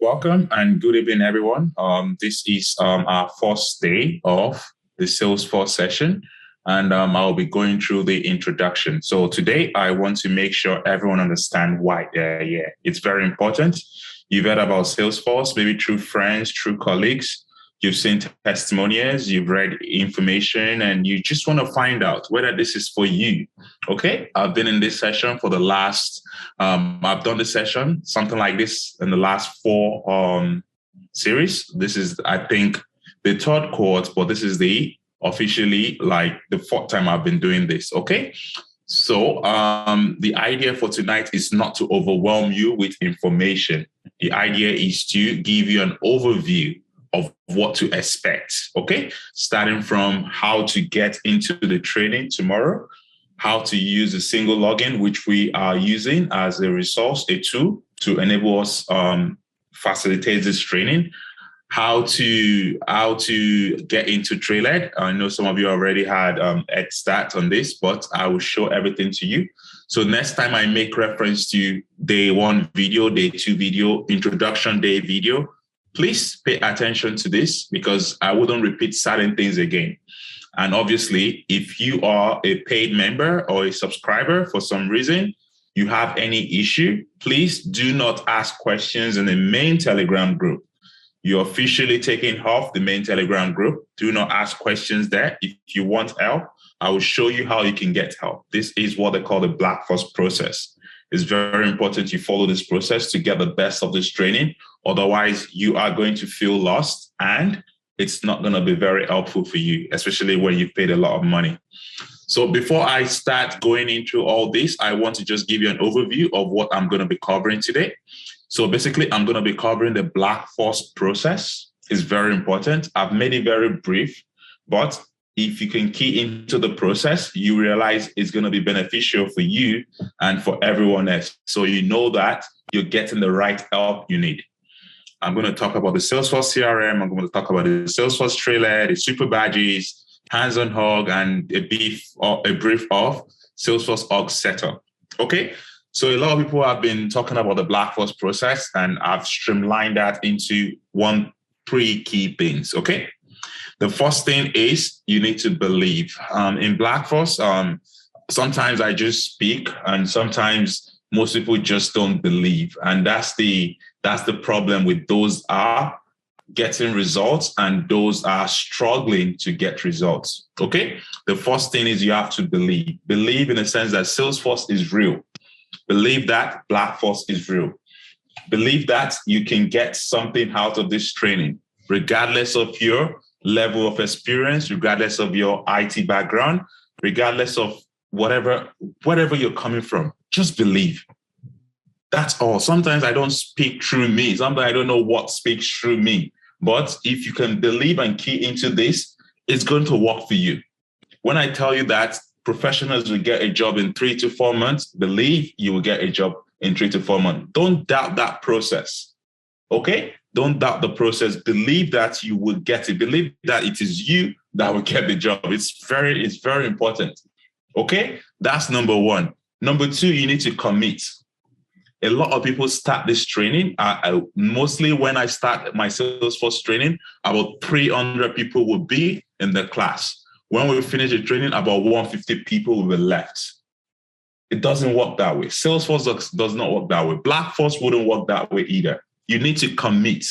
Welcome and good evening, everyone. This is our first day of the Salesforce session, and I'll be going through the introduction. So today, I want to make sure everyone understands why they're here. It's very important. You've heard about Salesforce, maybe through friends, through colleagues. You've seen testimonials, you've read information, and you just want to find out whether this is for you. Okay, I've been in this session for the last I've done this session, something like this in the last four series. This is, I think, the third cohort, but this is the officially like the fourth time I've been doing this. Okay. So the idea for tonight is not to overwhelm you with information. The idea is to give you an overview of what to expect. Okay. Starting from how to get into the training tomorrow, how to use a single login, which we are using as a resource, a tool to enable us facilitate this training, how to get into Trailhead. I know some of you already had head start on this, but I will show everything to you. So next time I make reference to day one video, day two video, introduction day video, please pay attention to this because I wouldn't repeat certain things again. And obviously, if you are a paid member or a subscriber for some reason, you have any issue, please do not ask questions in the main Telegram group. You're officially taking off the main Telegram group. Do not ask questions there. If you want help, I will show you how you can get help. This is what they call the Black Force process. It's very important you follow this process to get the best of this training. Otherwise, you are going to feel lost and it's not going to be very helpful for you, especially when you've paid a lot of money. So before I start going into all this, I want to just give you an overview of what I'm going to be covering today. So basically, I'm going to be covering the Black Force process. It's very important. I've made it very brief, but if you can key into the process, you realize it's going to be beneficial for you and for everyone else. So you know that you're getting the right help you need. I'm going to talk about the Salesforce CRM. I'm going to talk about the Salesforce Trailhead, the super badges, hands-on hug, and a brief of Salesforce org setup. Okay. So a lot of people have been talking about the Black Force process, and I've streamlined that into three key things. Okay. The first thing is you need to believe. In Black Force, sometimes I just speak, and sometimes most people just don't believe, and that's the problem with those are getting results and those are struggling to get results. Okay. The first thing is you have to believe. Believe in the sense that Salesforce is real. Believe that Black Force is real. Believe that you can get something out of this training, regardless of your level of experience, regardless of your IT background, regardless of whatever you're coming from. Just believe. That's all. Sometimes I don't speak through me. Sometimes I don't know what speaks through me. But if you can believe and key into this, it's going to work for you. When I tell you that professionals will get a job in 3 to 4 months, believe you will get a job in 3 to 4 months. Don't doubt that process. Okay? Don't doubt the process. Believe that you will get it. Believe that it is you that will get the job. It's very important. Okay? That's number one. Number two, you need to commit. A lot of people start this training. Mostly when I start my Salesforce training, about 300 people will be in the class. When we finish the training, about 150 people will be left. It doesn't work that way. Salesforce does not work that way. Black Force wouldn't work that way either. You need to commit.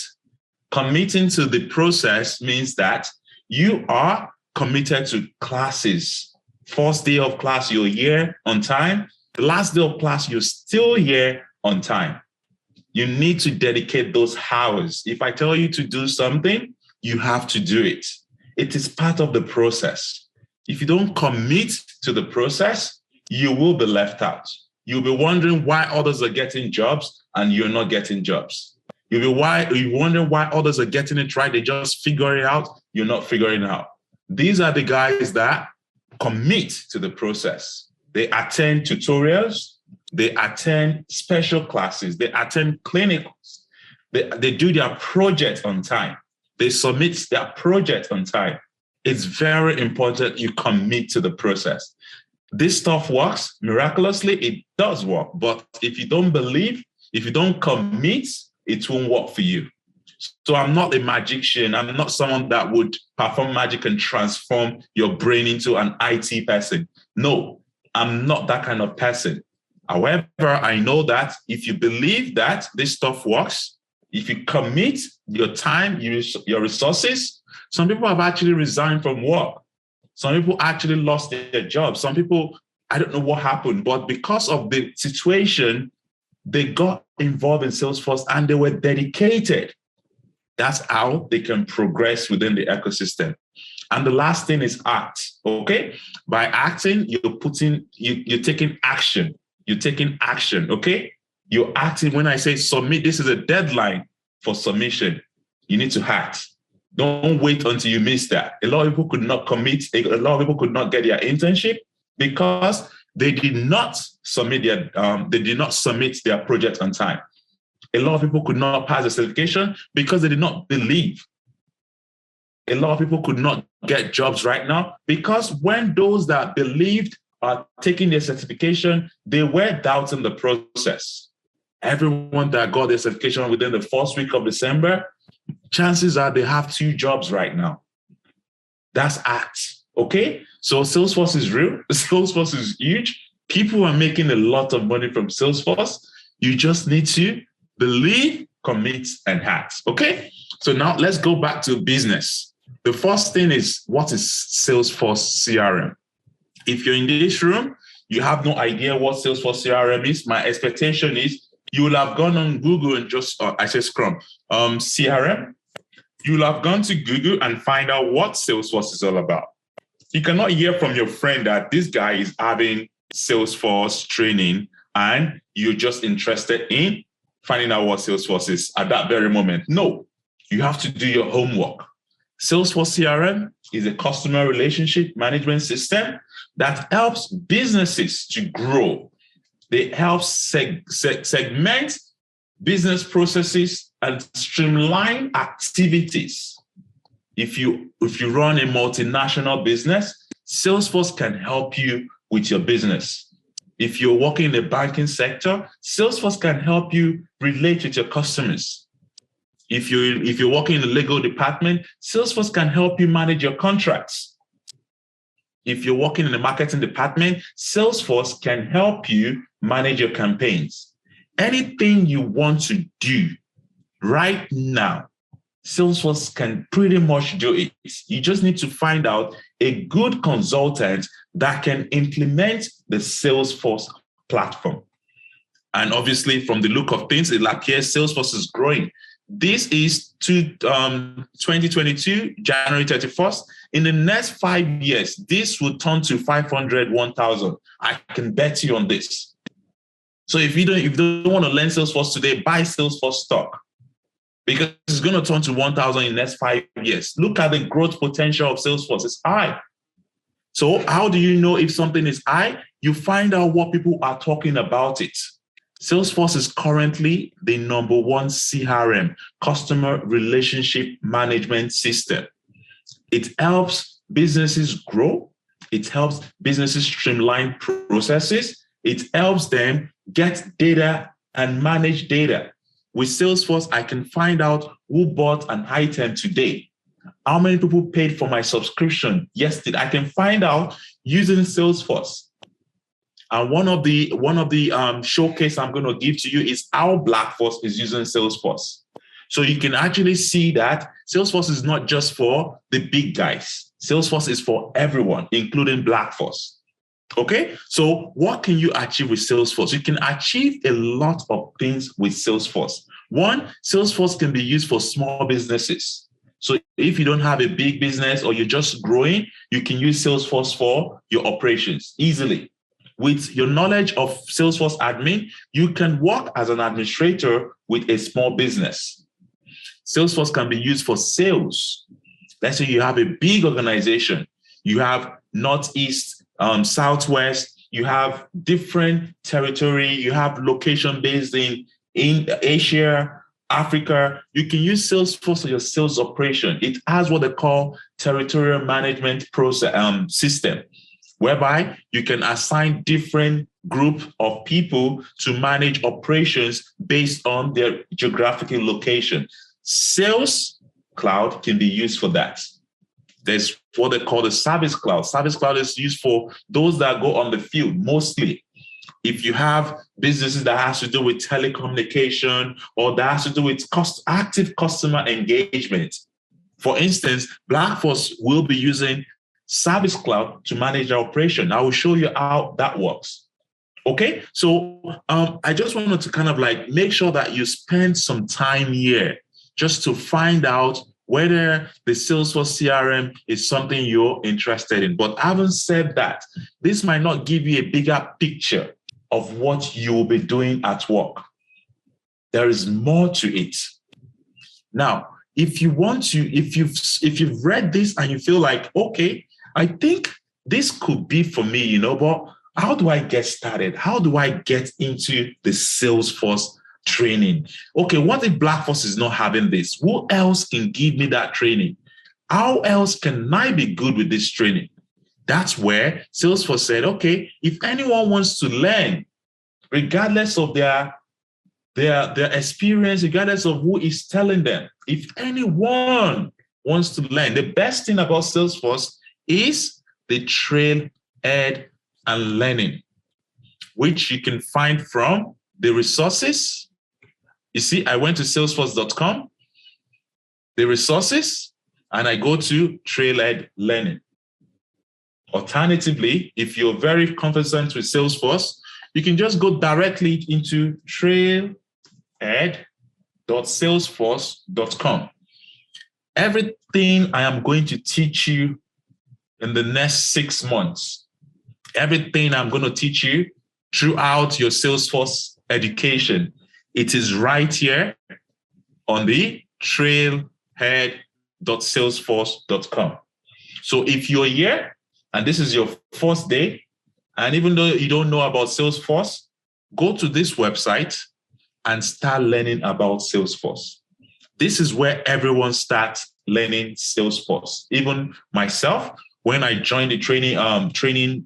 Committing to the process means that you are committed to classes. First day of class, you're here on time. The last day of class, you're still here on time. You need to dedicate those hours. If I tell you to do something, you have to do it. It is part of the process. If you don't commit to the process, you will be left out. You'll be wondering why others are getting jobs and you're not getting jobs. You'll be wondering why others are getting it right. They just figure it out. You're not figuring it out. These are the guys that commit to the process. They attend tutorials. They attend special classes. They attend clinicals. They do their project on time. They submit their project on time. It's very important you commit to the process. This stuff works miraculously. It does work. But if you don't believe, if you don't commit, it won't work for you. So I'm not a magician. I'm not someone that would perform magic and transform your brain into an IT person. No, I'm not that kind of person. However, I know that if you believe that this stuff works, if you commit your time, your resources, some people have actually resigned from work. Some people actually lost their jobs. Some people, I don't know what happened, but because of the situation, they got involved in Salesforce and they were dedicated. That's how they can progress within the ecosystem. And the last thing is act. Okay, by acting, you're taking action. You're taking action. Okay, you're acting. When I say submit, this is a deadline for submission. You need to act. Don't wait until you miss that. A lot of people could not commit. A lot of people could not get their internship because they did not submit their project on time. A lot of people could not pass the certification because they did not believe. A lot of people could not get jobs right now because when those that believed are taking their certification, they were doubting the process. Everyone that got their certification within the first week of December, chances are they have 2 jobs right now. That's act. Okay? So Salesforce is real. Salesforce is huge. People are making a lot of money from Salesforce. You just need to believe, commit, and act. Okay? So now let's go back to business. The first thing is, what is Salesforce CRM? If you're in this room, you have no idea what Salesforce CRM is. My expectation is you will have gone on Google and just, CRM. You will have gone to Google and find out what Salesforce is all about. You cannot hear from your friend that this guy is having Salesforce training and you're just interested in finding out what Salesforce is at that very moment. No, you have to do your homework. Salesforce CRM is a customer relationship management system that helps businesses to grow. They help segment business processes and streamline activities. If you run a multinational business, Salesforce can help you with your business. If you're working in the banking sector, Salesforce can help you relate with your customers. If you're working in the legal department, Salesforce can help you manage your contracts. If you're working in the marketing department, Salesforce can help you manage your campaigns. Anything you want to do right now, Salesforce can pretty much do it. You just need to find out a good consultant that can implement the Salesforce platform. And obviously, from the look of things, it appears Salesforce is growing. This is 2022, January 31st. In the next 5 years, this will turn to 500, 1,000. I can bet you on this. So if you don't want to learn Salesforce today, buy Salesforce stock because it's going to turn to 1,000 in the next 5 years. Look at the growth potential of Salesforce. It's high. So how do you know if something is high? You find out what people are talking about it. Salesforce is currently the #1 CRM, customer relationship management system. It helps businesses grow. It helps businesses streamline processes. It helps them get data and manage data. With Salesforce, I can find out who bought an item today. How many people paid for my subscription yesterday? I can find out using Salesforce. And one of the showcase I'm going to give to you is how Blackforce is using Salesforce. So you can actually see that Salesforce is not just for the big guys. Salesforce is for everyone, including Blackforce. Okay, so what can you achieve with Salesforce? You can achieve a lot of things with Salesforce. One, Salesforce can be used for small businesses. So if you don't have a big business or you're just growing, you can use Salesforce for your operations easily. With your knowledge of Salesforce admin, you can work as an administrator with a small business. Salesforce can be used for sales. Let's say you have a big organization. You have Northeast, Southwest, you have different territory, you have location based in Asia, Africa. You can use Salesforce for your sales operation. It has what they call territorial management process system. whereby you can assign different group of people to manage operations based on their geographical location. Sales Cloud can be used for that. There's what they call the Service Cloud. Service Cloud is used for those that go on the field mostly. If you have businesses that has to do with telecommunication or that has to do with active customer engagement, for instance, Blackforce will be using Service Cloud to manage their operation. I will show you how that works. Okay, so I just wanted to kind of like make sure that you spend some time here just to find out whether the Salesforce CRM is something you're interested in. But having said that, this might not give you a bigger picture of what you will be doing at work. There is more to it. Now, if you want to, if you've read this and you feel like, okay, I think this could be for me, but how do I get started? How do I get into the Salesforce training? Okay, what if Blackforce is not having this? Who else can give me that training? How else can I be good with this training? That's where Salesforce said, okay, if anyone wants to learn, regardless of their experience, regardless of who is telling them, if anyone wants to learn, the best thing about Salesforce is the Trailhead and learning, which you can find from the resources. You see, I went to salesforce.com, the resources, and I go to Trailhead Learning. Alternatively, if you're very conversant with Salesforce, you can just go directly into trailhead.salesforce.com. Everything I am going to teach you in the next 6 months, everything I'm going to teach you throughout your Salesforce education, it is right here on the trailhead.salesforce.com. So if you're here and this is your first day, and even though you don't know about Salesforce, go to this website and start learning about Salesforce. This is where everyone starts learning Salesforce. Even myself, when I joined the training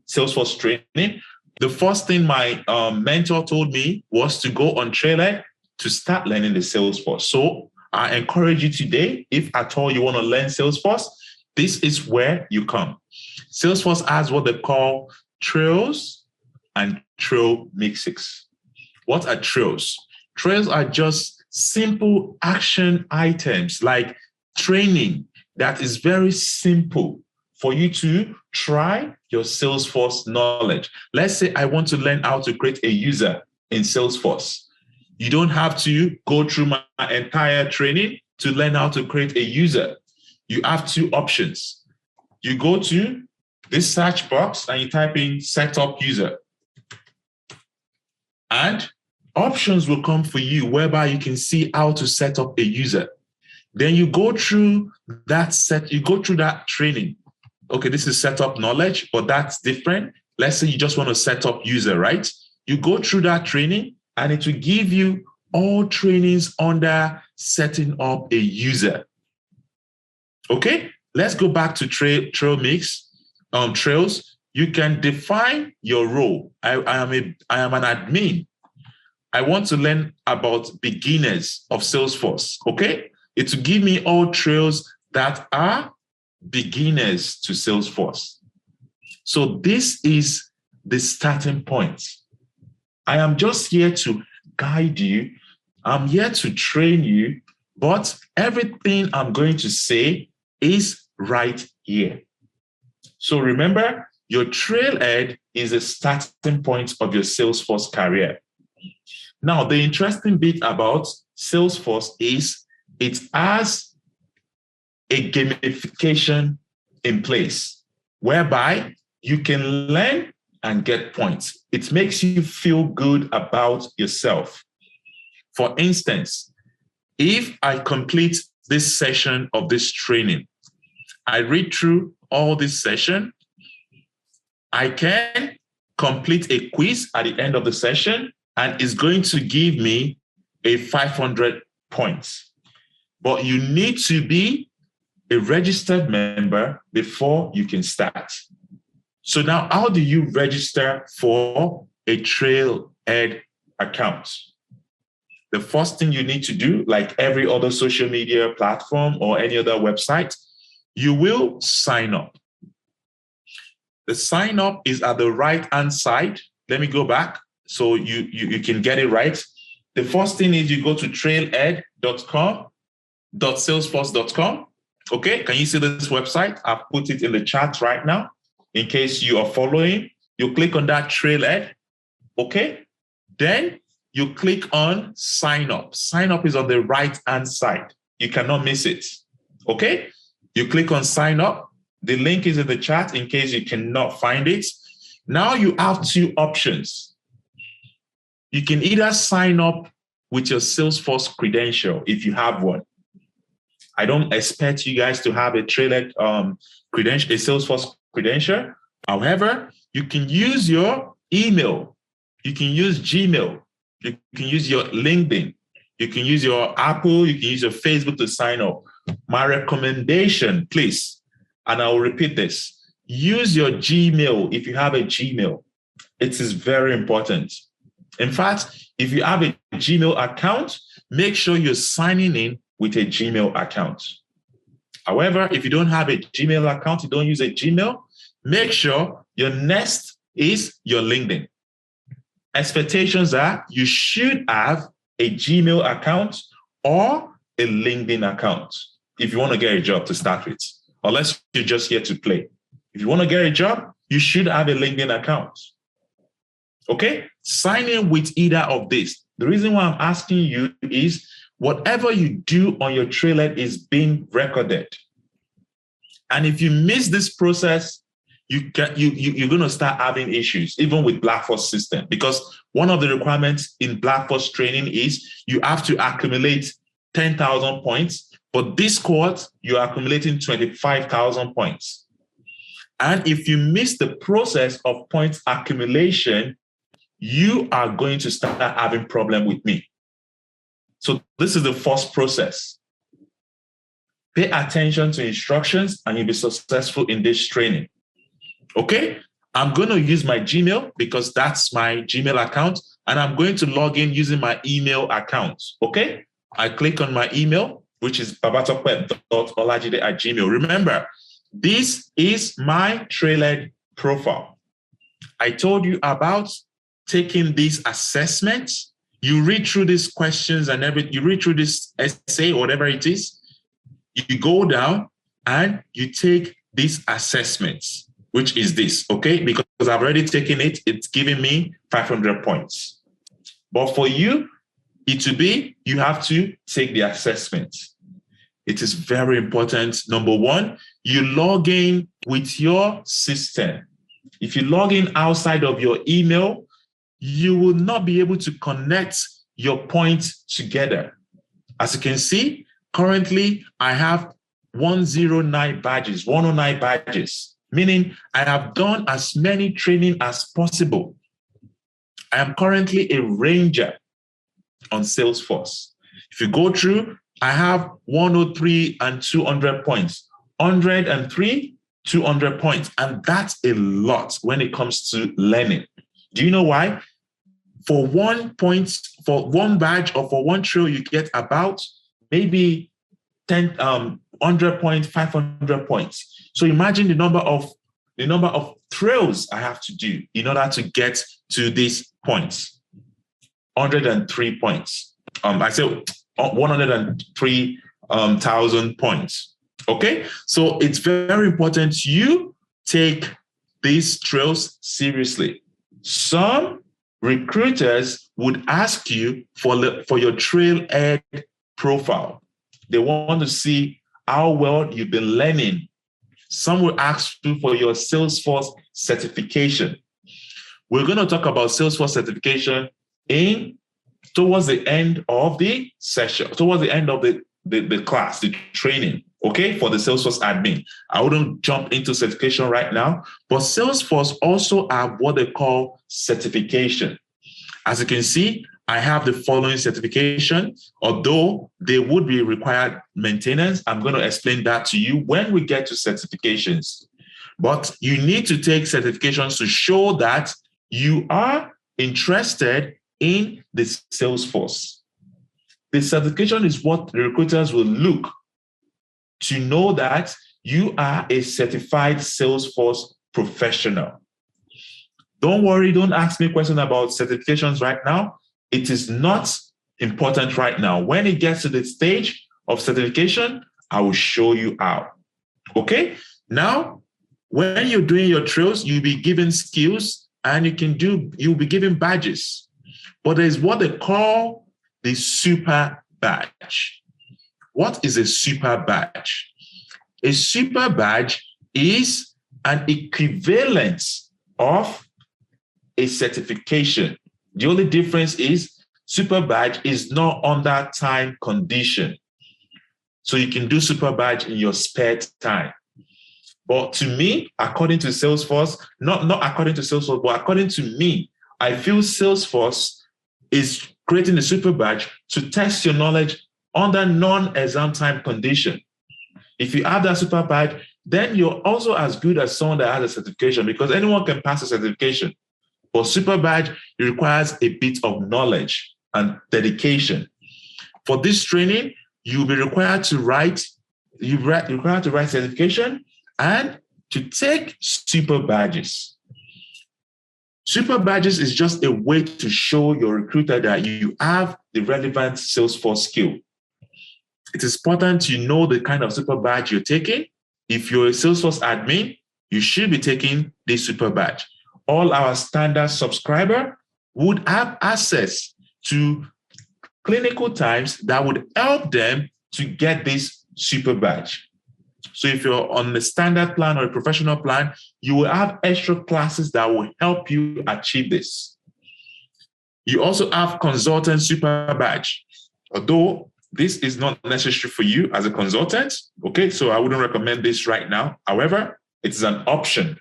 Salesforce training, the first thing my mentor told me was to go on Trailhead to start learning the Salesforce. So I encourage you today, if at all you want to learn Salesforce, this is where you come. Salesforce has what they call trails and trail mixes. What are trails? Trails are just simple action items like training that is very simple for you to try your Salesforce knowledge. Let's say I want to learn how to create a user in Salesforce. You don't have to go through my entire training to learn how to create a user. You have two options. You go to this search box and you type in setup user. And options will come for you whereby you can see how to set up a user. Then you go through that training. Okay, this is setup knowledge, but that's different. Let's say you just want to set up user, right? You go through that training and it will give you all trainings under setting up a user. Okay, let's go back to trail mix. Trails, you can define your role. I am an admin. I want to learn about beginners of Salesforce. Okay, it will give me all trails that are beginners to Salesforce. So this is the starting point. I am just here to guide you. I'm here to train you, but everything I'm going to say is right here. So remember, your Trailhead is a starting point of your Salesforce career. Now, the interesting bit about Salesforce is it has a gamification in place whereby you can learn and get points. It makes you feel good about yourself. For instance, if I complete this session of this training, I read through all this session, I can complete a quiz at the end of the session, and it's going to give me a 500 points. But you need to be a registered member before you can start. So now, how do you register for a Trailhead account? The first thing you need to do, like every other social media platform or any other website, you will sign up. The sign up is at the right-hand side. Let me go back so you can get it right. The first thing is you go to trailhead.com.salesforce.com. Okay, can you see this website? I've put it in the chat right now. In case you are following, you click on that Trailhead. Okay, then you click on sign up. Sign up is on the right-hand side. You cannot miss it. Okay, you click on sign up. The link is in the chat in case you cannot find it. Now you have two options. You can either sign up with your Salesforce credential if you have one. I don't expect you guys to have a Trailhead credential, a Salesforce credential. However, you can use your email. You can use Gmail. You can use your LinkedIn. You can use your Apple. You can use your Facebook to sign up. My recommendation, please, and I will repeat this, use your Gmail if you have a Gmail. It is very important. In fact, if you have a Gmail account, make sure you're signing in with a Gmail account. However, if you don't have a Gmail account, you don't use a Gmail, make sure your next is your LinkedIn. Expectations are you should have a Gmail account or a LinkedIn account if you want to get a job to start with, unless you're just here to play. If you want to get a job, you should have a LinkedIn account. Okay? Sign in with either of these. The reason why I'm asking you is whatever you do on your Trailhead is being recorded. And if you miss this process, you're going to start having issues, even with Blackforce system, because one of the requirements in Blackforce training is you have to accumulate 10,000 points, but this cohort, you're accumulating 25,000 points. And if you miss the process of points accumulation, you are going to start having problem with me. So this is the first process. Pay attention to instructions and you'll be successful in this training. Okay, I'm going to use my Gmail because that's my Gmail account, and I'm going to log in using my email account. Okay, I click on my email, which is babatope.olajide@gmail. Remember, this is my Trailhead profile. I told you about taking these assessments. You read through these questions and you read through this essay, whatever it is. You go down and you take these assessments, which is this, okay? Because I've already taken it, it's giving me 500 points. But for you, you have to take the assessment. It is very important. Number one, you log in with your system. If you log in outside of your email, you will not be able to connect your points together. As you can see, currently I have 109 badges, meaning I have done as many training as possible. I am currently a ranger on Salesforce. If you go through, I have 103 and 200 points, 103, 200 points. And that's a lot when it comes to learning. Do you know why? For 1 point, for one badge or for one trail, you get about maybe 100 points, 500 points. So imagine the number of trails I have to do in order to get to these points. 103 points. I say 103,000 points. Okay, so it's very important you take these trails seriously. Some recruiters would ask you for your Trailhead profile. They want to see how well you've been learning. Some will ask you for your Salesforce certification. We're going to talk about Salesforce certification towards the end of the session, towards the end of the class, the training, okay, for the Salesforce admin. I wouldn't jump into certification right now, but Salesforce also have what they call certification. As you can see, I have the following certification, although they would be required maintenance. I'm going to explain that to you when we get to certifications. But you need to take certifications to show that you are interested in the Salesforce. The certification is what the recruiters will look to know that you are a certified Salesforce professional. Don't worry, don't ask me questions about certifications right now. It is not important right now. When it gets to the stage of certification, I will show you how. Okay? Now, when you're doing your trails, you'll be given skills and you'll be given badges. But there's what they call the super badge. What is a super badge? A super badge is an equivalent of a certification. The only difference is super badge is not under time condition. So you can do super badge in your spare time. But to me, according to Salesforce, not according to Salesforce, but according to me, I feel Salesforce is creating a super badge to test your knowledge under non-exam time condition. If you have that super badge, then you're also as good as someone that has a certification, because anyone can pass a certification. But super badge, it requires a bit of knowledge and dedication. For this training, you'll be required to write certification and to take super badges. Super badges is just a way to show your recruiter that you have the relevant Salesforce skill. It is important to know the kind of super badge you're taking. If you're a Salesforce admin, you should be taking this super badge. All our standard subscriber would have access to clinical times that would help them to get this super badge. So if you're on the standard plan or a professional plan, you will have extra classes that will help you achieve this. You also have consultant super badge. Although this is not necessary for you as a consultant, okay? So I wouldn't recommend this right now. However, it's an option.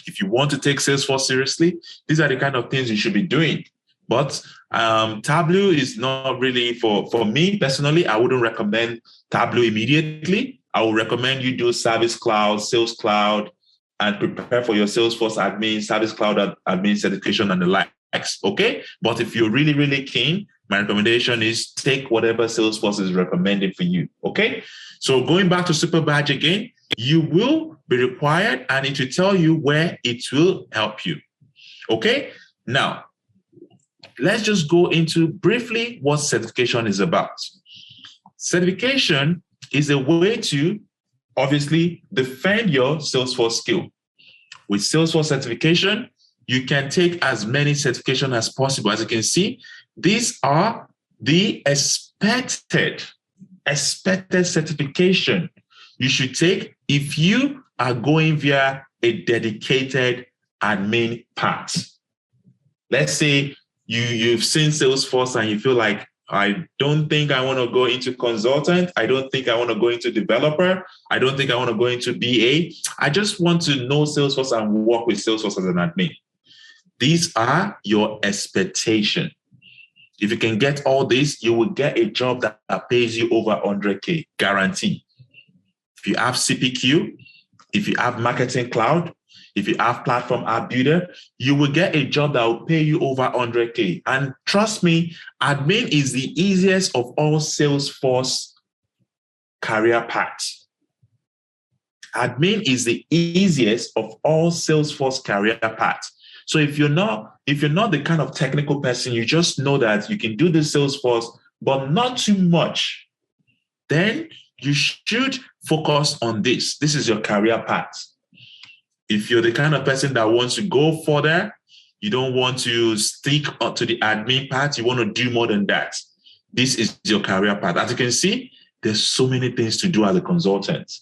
If you want to take Salesforce seriously, these are the kind of things you should be doing. But Tableau is not really for me personally. I wouldn't recommend Tableau immediately. I would recommend you do Service Cloud, Sales Cloud, and prepare for your Salesforce admin, Service Cloud admin certification and the likes, okay? But if you're really, really keen, my recommendation is take whatever Salesforce is recommending for you, okay? So going back to Super Badge again, you will be required and it will tell you where it will help you, okay? Now, let's just go into briefly what certification is about. Certification is a way to obviously defend your Salesforce skill. With Salesforce certification, you can take as many certifications as possible. As you can see, these are the expected certification you should take if you are going via a dedicated admin path. Let's say you've seen Salesforce and you feel like, I don't think I want to go into consultant. I don't think I want to go into developer. I don't think I want to go into BA. I just want to know Salesforce and work with Salesforce as an admin. These are your expectation. If you can get all this, you will get a job that pays you over 100K, guarantee. If you have CPQ, if you have Marketing Cloud, if you have Platform App Builder, you will get a job that will pay you over 100K. And trust me, admin is the easiest of all Salesforce career paths. Admin is the easiest of all Salesforce career paths. So if you're not the kind of technical person, you just know that you can do the Salesforce, but not too much, then you should focus on this. This is your career path. If you're the kind of person that wants to go further, you don't want to stick to the admin part, you want to do more than that, this is your career path. As you can see, there's so many things to do as a consultant.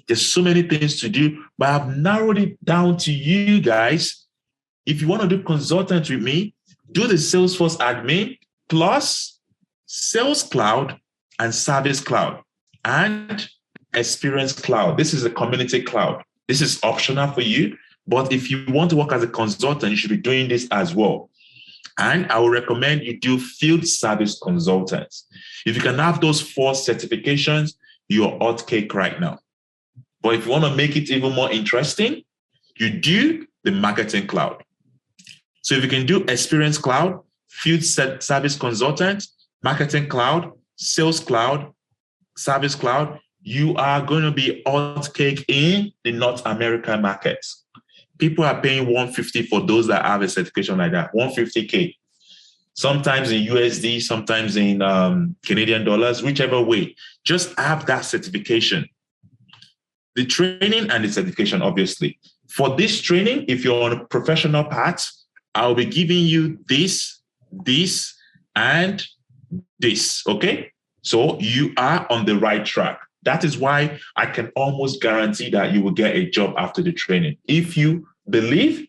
There's so many things to do, but I've narrowed it down to you guys. If you want to do consultant with me, do the Salesforce admin plus Sales Cloud and Service Cloud and Experience Cloud. This is a community cloud. This is optional for you, but if you want to work as a consultant, you should be doing this as well. And I would recommend you do field service consultants. If you can have those 4 certifications, you're hot cake right now. But if you want to make it even more interesting, you do the Marketing Cloud. So if you can do Experience Cloud, Field Service Consultant, Marketing Cloud, Sales Cloud, Service Cloud, you are going to be hot cake in the North American markets. People are paying $150 for those that have a certification like that, $150K. Sometimes in USD, sometimes in Canadian dollars, whichever way. Just have that certification. The training and the certification, obviously. For this training, if you're on a professional path, I'll be giving you this, and this, okay? So you are on the right track. That is why I can almost guarantee that you will get a job after the training. If you believe,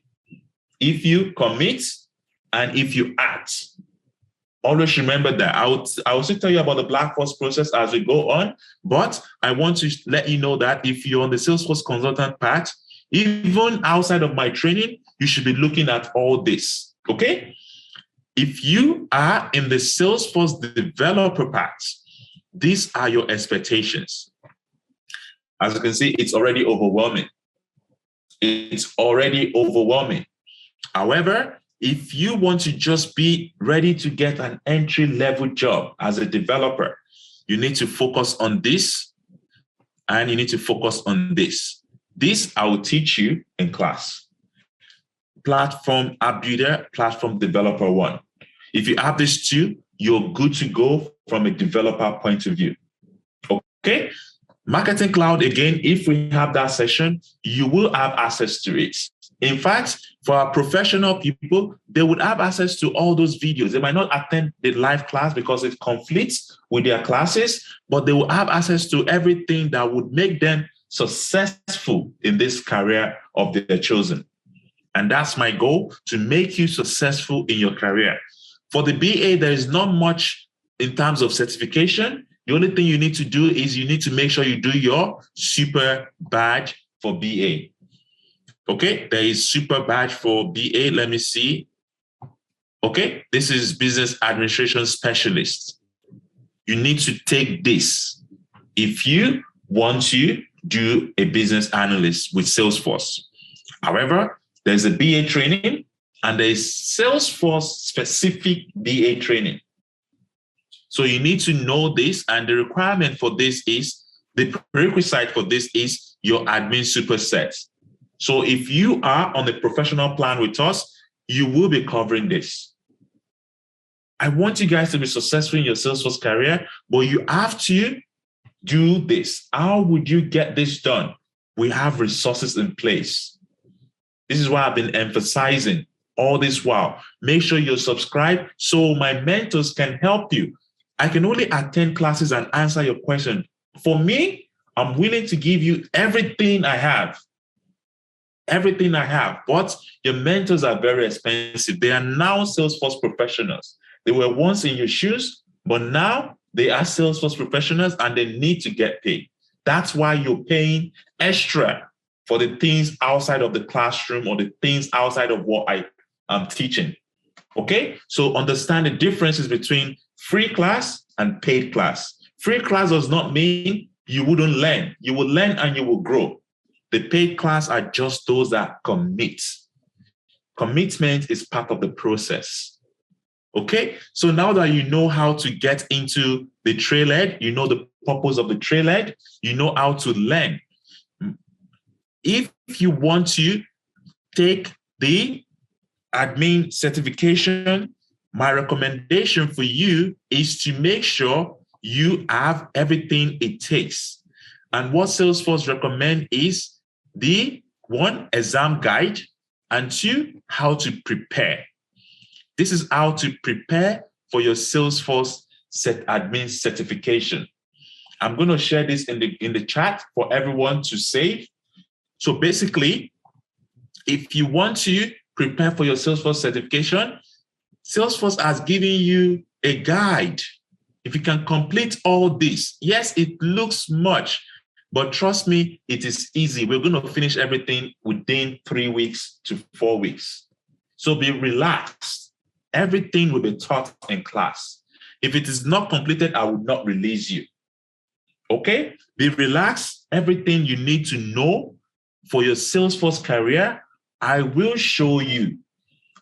if you commit, and if you act. Always remember that. I will still tell you about the Black Force process as we go on, but I want to let you know that if you're on the Salesforce consultant path, even outside of my training, you should be looking at all this, okay? If you are in the Salesforce developer path, these are your expectations. As you can see, it's already overwhelming. It's already overwhelming. However, if you want to just be ready to get an entry-level job as a developer, you need to focus on this, and you need to focus on this. This I will teach you in class. Platform App Builder, Platform Developer 1. If you have these two, you're good to go from a developer point of view. Okay? Marketing Cloud, again, if we have that session, you will have access to it. In fact, for our professional people, they would have access to all those videos. They might not attend the live class because it conflicts with their classes, but they will have access to everything that would make them successful in this career of their chosen. And that's my goal, to make you successful in your career. For the BA, there is not much in terms of certification. The only thing you need to do is you need to make sure you do your super badge for BA. Okay, there is super badge for BA. Let me see. Okay, this is business administration specialist. You need to take this if you want to do a business analyst with Salesforce. However, there's a BA training and there is Salesforce specific BA training. So you need to know this, and the requirement for this is, the prerequisite for this is your admin superset. So if you are on the professional plan with us, you will be covering this. I want you guys to be successful in your Salesforce career, but you have to do this. How would you get this done? We have resources in place. This is why I've been emphasizing all this while. Make sure you're subscribed so my mentors can help you. I can only attend classes and answer your question. For me, I'm willing to give you everything I have. Everything I have. But your mentors are very expensive. They are now Salesforce professionals. They were once in your shoes, but now they are Salesforce professionals and they need to get paid. That's why you're paying extra for the things outside of the classroom or the things outside of what I am teaching. Okay? So understand the differences between free class and paid class. Free class does not mean you wouldn't learn. You will learn and you will grow. The paid class are just those that commit. Commitment is part of the process. Okay? So now that you know how to get into the Trailhead, you know the purpose of the Trailhead, you know how to learn. If you want to take the admin certification, my recommendation for you is to make sure you have everything it takes. And what Salesforce recommend is the 1, exam guide, and 2, how to prepare. This is how to prepare for your Salesforce admin certification. I'm going to share this in the chat for everyone to save. So basically, if you want to prepare for your Salesforce certification, Salesforce has given you a guide. If you can complete all this, yes, it looks much, but trust me, it is easy. We're going to finish everything within 3 weeks to 4 weeks. So be relaxed. Everything will be taught in class. If it is not completed, I will not release you. Okay? Be relaxed. everything you need to know for your Salesforce career, I will show you.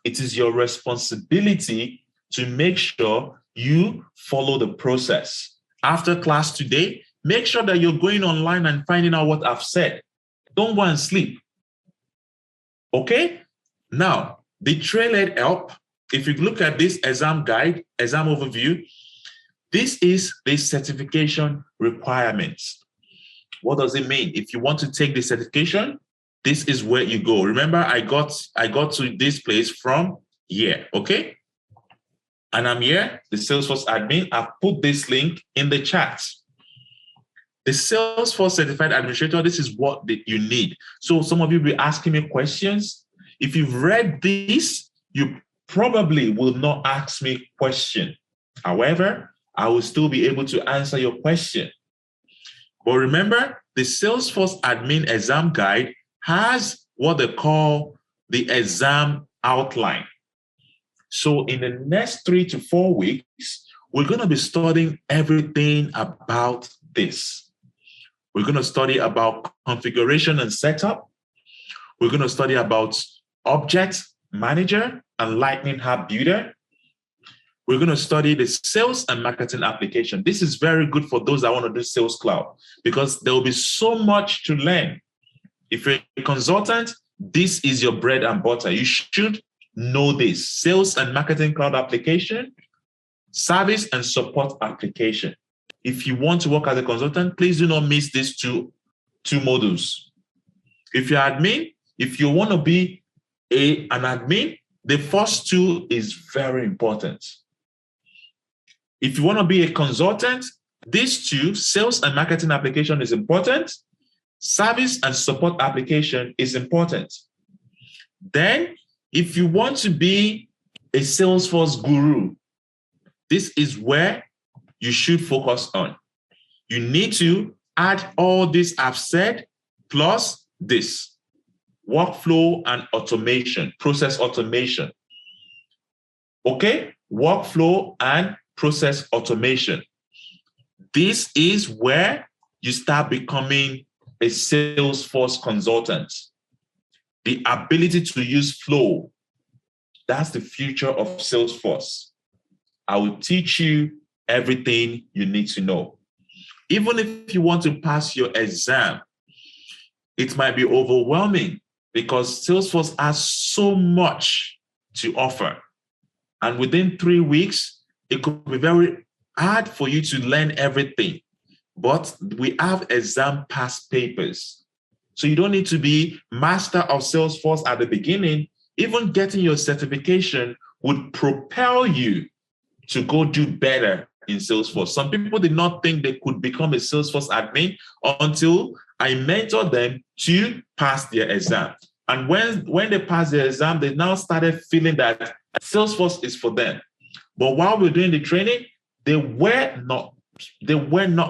It is your responsibility to make sure you follow the process. After class today, make sure that you're going online and finding out what I've said. Don't go and sleep. Okay? Now, the Trailhead help, if you look at this exam guide, exam overview, this is the certification requirements. What does it mean? If you want to take the certification, this is where you go. Remember, I got to this place from here, okay? And I'm here, the Salesforce admin. I've put this link in the chat. The Salesforce Certified Administrator, this is what you need. So some of you will be asking me questions. If you've read this, you probably will not ask me a question. However, I will still be able to answer your question. But remember, the Salesforce Admin Exam Guide has what they call the exam outline. So in the next 3 to 4 weeks, we're going to be studying everything about this. We're going to study about configuration and setup. We're going to study about Object Manager and Lightning App Builder. We're going to study the sales and marketing application. This is very good for those that want to do Sales Cloud because there will be so much to learn. If you're a consultant, this is your bread and butter. You should know this. Sales and marketing cloud application, service and support application. If you want to work as a consultant, please do not miss these two modules. If you're admin, if you want to be an admin, the first two is very important. If you want to be a consultant, these two, sales and marketing application is important. Service and support application is important. Then, if you want to be a Salesforce guru, this is where you should focus on. You need to add all this I've said, plus this. Workflow and automation, process automation. Okay? Workflow and process automation. This is where you start becoming a Salesforce consultant. The ability to use flow, that's the future of Salesforce. I will teach you everything you need to know. Even if you want to pass your exam, it might be overwhelming because Salesforce has so much to offer. And within 3 weeks, it could be very hard for you to learn everything. But we have exam pass papers. So you don't need to be master of Salesforce at the beginning. Even getting your certification would propel you to go do better in Salesforce. Some people did not think they could become a Salesforce admin until I mentored them to pass their exam. And when they passed their exam, they now started feeling that Salesforce is for them. But while we're doing the training, they were not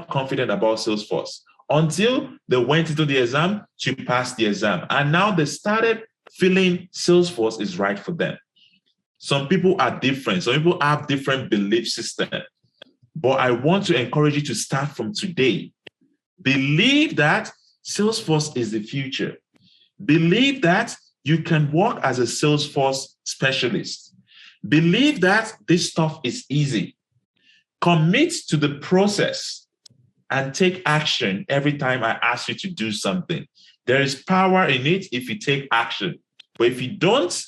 confident about Salesforce until they went into the exam to pass the exam. And now they started feeling Salesforce is right for them. Some people are different. Some people have different belief systems. But I want to encourage you to start from today. Believe that Salesforce is the future. Believe that you can work as a Salesforce specialist. Believe that this stuff is easy. Commit to the process and take action every time I ask you to do something. There is power in it if you take action. But if you don't,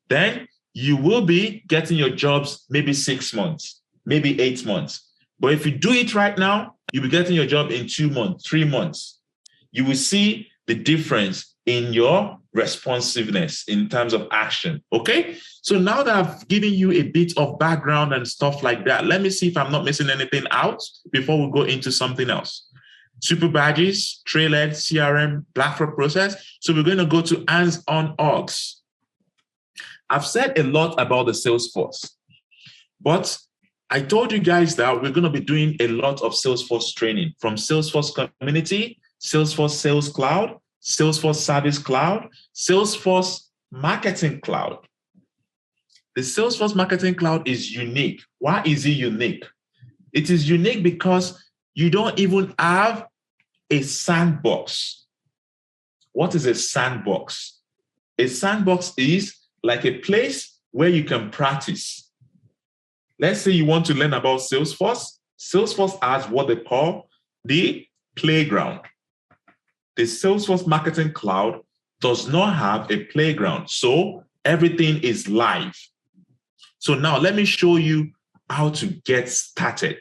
then you will be getting your jobs maybe 6 months, maybe 8 months. But if you do it right now, you'll be getting your job in 2 months, 3 months. You will see the difference in your responsiveness in terms of action, okay? So now that I've given you a bit of background and stuff like that, let me see if I'm not missing anything out before we go into something else. Super badges, Trailhead, CRM, Blackfrog process. So we're going to go to hands-on orgs. I've said a lot about the Salesforce, but I told you guys that we're going to be doing a lot of Salesforce training from Salesforce Community, Salesforce Sales Cloud, Salesforce Service Cloud, Salesforce Marketing Cloud. The Salesforce Marketing Cloud is unique. Why is it unique? It is unique because you don't even have a sandbox. What is a sandbox? A sandbox is like a place where you can practice. Let's say you want to learn about Salesforce. Salesforce has what they call the playground. The Salesforce Marketing Cloud does not have a playground, so everything is live. So now let me show you how to get started.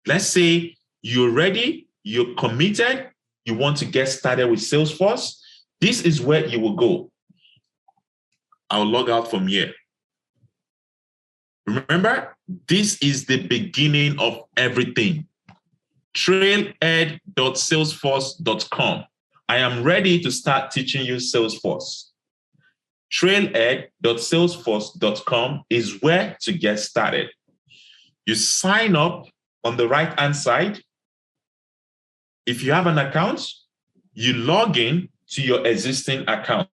Let's say you're ready, you're committed, you want to get started with Salesforce. This is where you will go. I'll log out from here. Remember, this is the beginning of everything. Trailhead.salesforce.com. I am ready to start teaching you Salesforce. Trailhead.salesforce.com is where to get started. You sign up on the right-hand side. If you have an account, you log in to your existing account.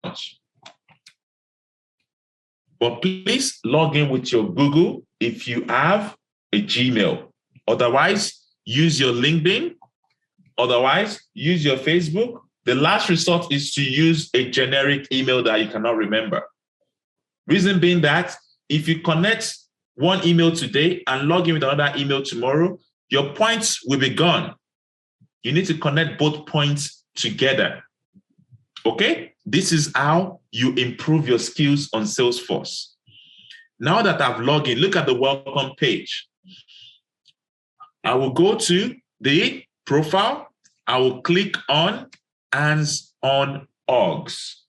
But please log in with your Google if you have a Gmail. Otherwise, use your LinkedIn. Otherwise, use your Facebook. The last resort is to use a generic email that you cannot remember. Reason being that if you connect one email today and log in with another email tomorrow, your points will be gone. You need to connect both points together. Okay? This is how you improve your skills on Salesforce. Now that I've logged in, look at the welcome page. I will go to the profile. I will click on Hands-on Orgs.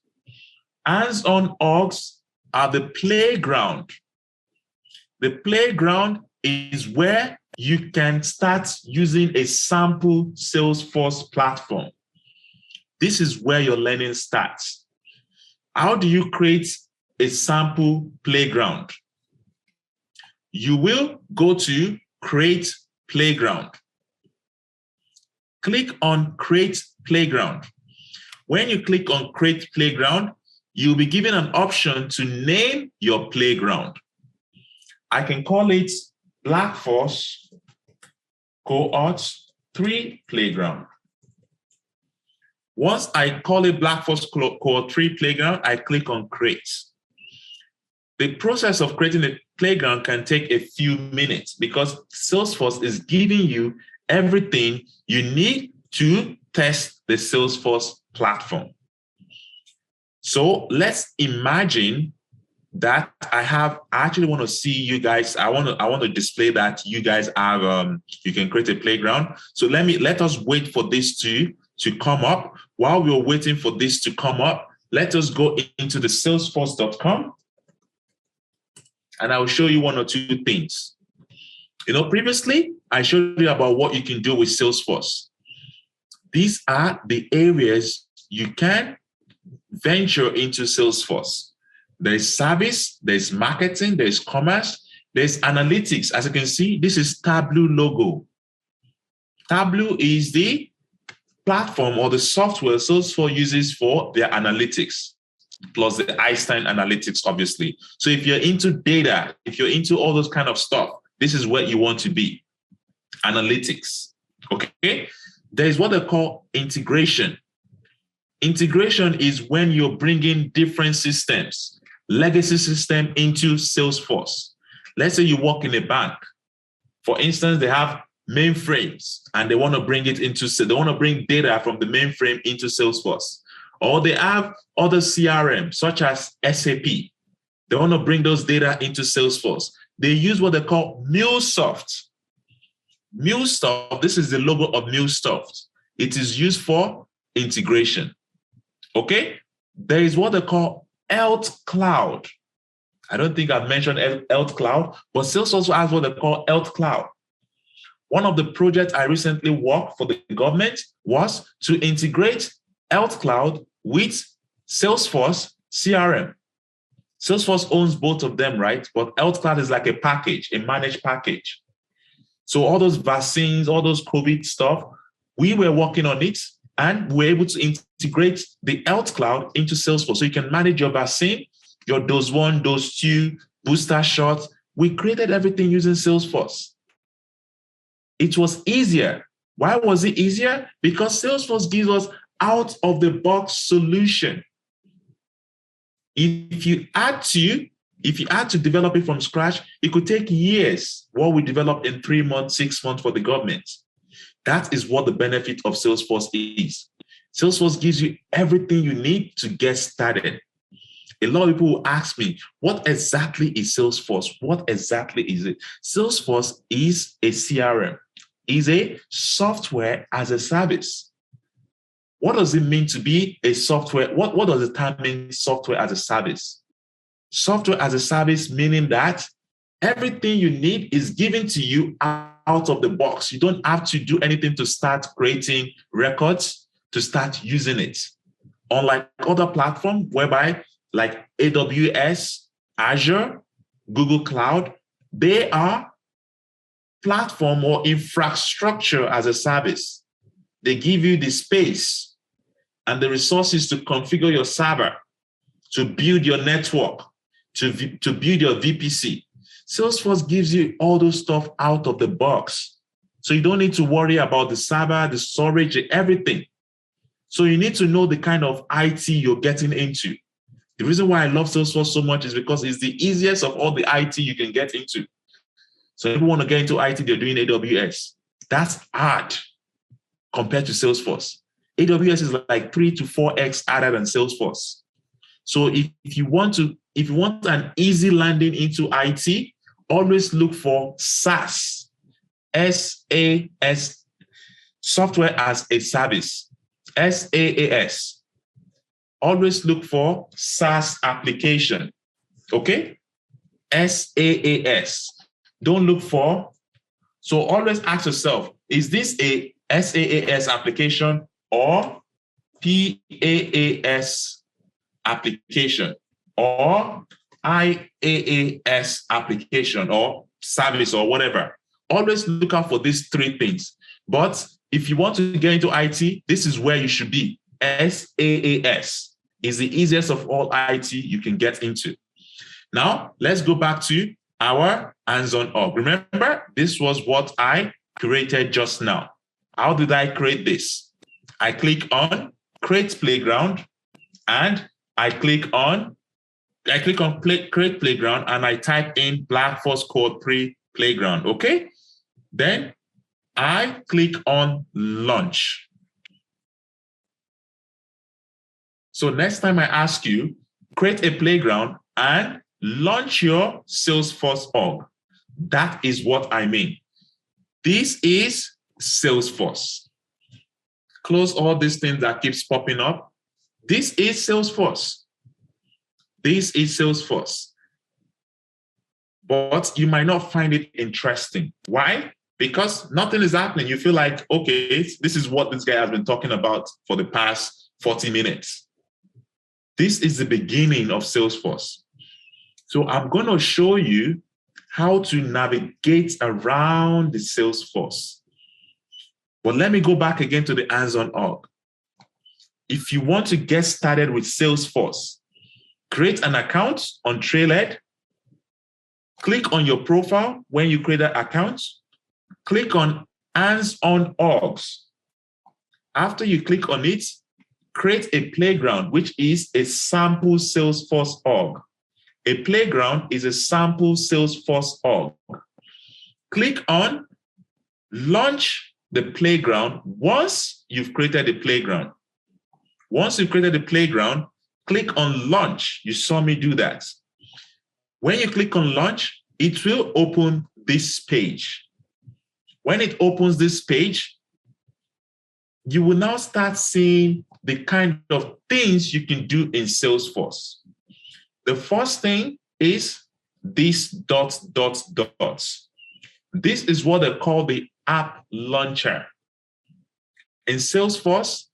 Hands-on Orgs are the playground. The playground is where you can start using a sample Salesforce platform. This is where your learning starts. How do you create a sample playground? You will go to Create Playground. Click on Create Playground. When you click on Create Playground, you'll be given an option to name your playground. I can call it Black Force Cohort 3 Playground. Once I call it Black Force Cohort 3 Playground, I click on Create. The process of creating a playground can take a few minutes because Salesforce is giving you everything you need to test the Salesforce platform. So let's imagine that I actually want to see you guys. I want to display that you guys have you can create a playground. So let us wait for this to come up. While we're waiting for this to come up, let us go into the salesforce.com and I will show you one or two things. Previously I showed you about what you can do with Salesforce. These are the areas you can venture into Salesforce. There's service, there's marketing, there's commerce, there's analytics. As you can see, this is Tableau logo. Tableau is the platform or the software Salesforce uses for their analytics, plus the Einstein analytics, obviously. So if you're into data, if you're into all those kind of stuff, this is where you want to be. Analytics, okay? There's what they call integration. Integration is when you're bringing different systems, legacy system into Salesforce. Let's say you work in a bank. For instance, they have mainframes and they want to bring data from the mainframe into Salesforce. Or they have other CRM, such as SAP. They want to bring those data into Salesforce. They use what they call MuleSoft. MuleSoft, this is the logo of MuleSoft. It is used for integration. Okay? There is what they call Health Cloud. I don't think I've mentioned Health Cloud, but Salesforce also has what they call Health Cloud. One of the projects I recently worked for the government was to integrate Health Cloud with Salesforce CRM. Salesforce owns both of them, right? But Health Cloud is like a package, a managed package. So all those vaccines, all those COVID stuff, we were working on it and we're able to integrate the Health Cloud into Salesforce. So you can manage your vaccine, your dose 1, dose 2, booster shots. We created everything using Salesforce. It was easier Why was it easier? Because Salesforce gives us out-of-the-box solution. If you had to develop it from scratch, it could take years. What we developed in 3 months, 6 months for the government. That is what the benefit of Salesforce is. Salesforce gives you everything you need to get started. A lot of people will ask me, what exactly is Salesforce? What exactly is it? Salesforce is a CRM, is a software as a service. What does it mean to be a software? What does the term mean, software as a service? Software as a service, meaning that everything you need is given to you out of the box. You don't have to do anything to start creating records, to start using it. Unlike other platforms whereby like AWS, Azure, Google Cloud, they are platform or infrastructure as a service. They give you the space and the resources to configure your server, to build your network, to build your VPC. Salesforce gives you all those stuff out of the box. So you don't need to worry about the server, the storage, everything. So you need to know the kind of IT you're getting into. The reason why I love Salesforce so much is because it's the easiest of all the IT you can get into. So if you want to get into IT, they're doing AWS. That's hard compared to Salesforce. AWS is like 3 to 4x harder than Salesforce. So if you want an easy landing into IT, always look for SaaS, SaaS, software as a service, SaaS. Always look for SaaS application, okay? SaaS. Don't look for, so always ask yourself, is this a SaaS application or PaaS application or IaaS application or service or whatever? Always look out for these three things. But if you want to get into IT, this is where you should be. SaaS is the easiest of all IT you can get into. Now, let's go back to our hands-on org. Remember, this was what I created just now. How did I create this? I click on Create Playground, and I click on Create Playground, and I type in Black Force Code Playground, okay? Then I click on Launch. So next time I ask you, create a playground and launch your Salesforce org. That is what I mean. This is Salesforce. Close all these things that keeps popping up. This is Salesforce. This is Salesforce. But you might not find it interesting. Why? Because nothing is happening. You feel like, okay, this is what this guy has been talking about for the past 40 minutes. This is the beginning of Salesforce. So I'm going to show you how to navigate around the Salesforce. But let me go back again to the hands-on org. If you want to get started with Salesforce, create an account on Trailhead. Click on your profile when you create that account. Click on hands-on orgs. After you click on it, create a playground, which is a sample Salesforce org. A playground is a sample Salesforce org. Click on launch the playground once you've created the playground. Once you've created the playground, click on launch. You saw me do that. When you click on launch, it will open this page. When it opens this page, you will now start seeing the kind of things you can do in Salesforce. The first thing is this ... This is what they call the app launcher. In Salesforce,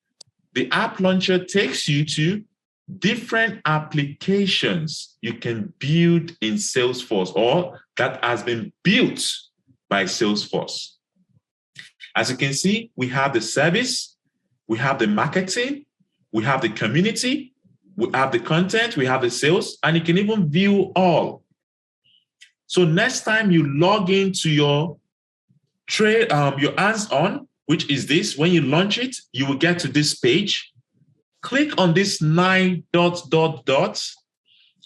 the app launcher takes you to different applications you can build in Salesforce or that has been built by Salesforce. As you can see, we have the service, we have the marketing, we have the community, we have the content, we have the sales, and you can even view all. So next time you log into your hands-on, which is this. When you launch it, you will get to this page. Click on this 9 ...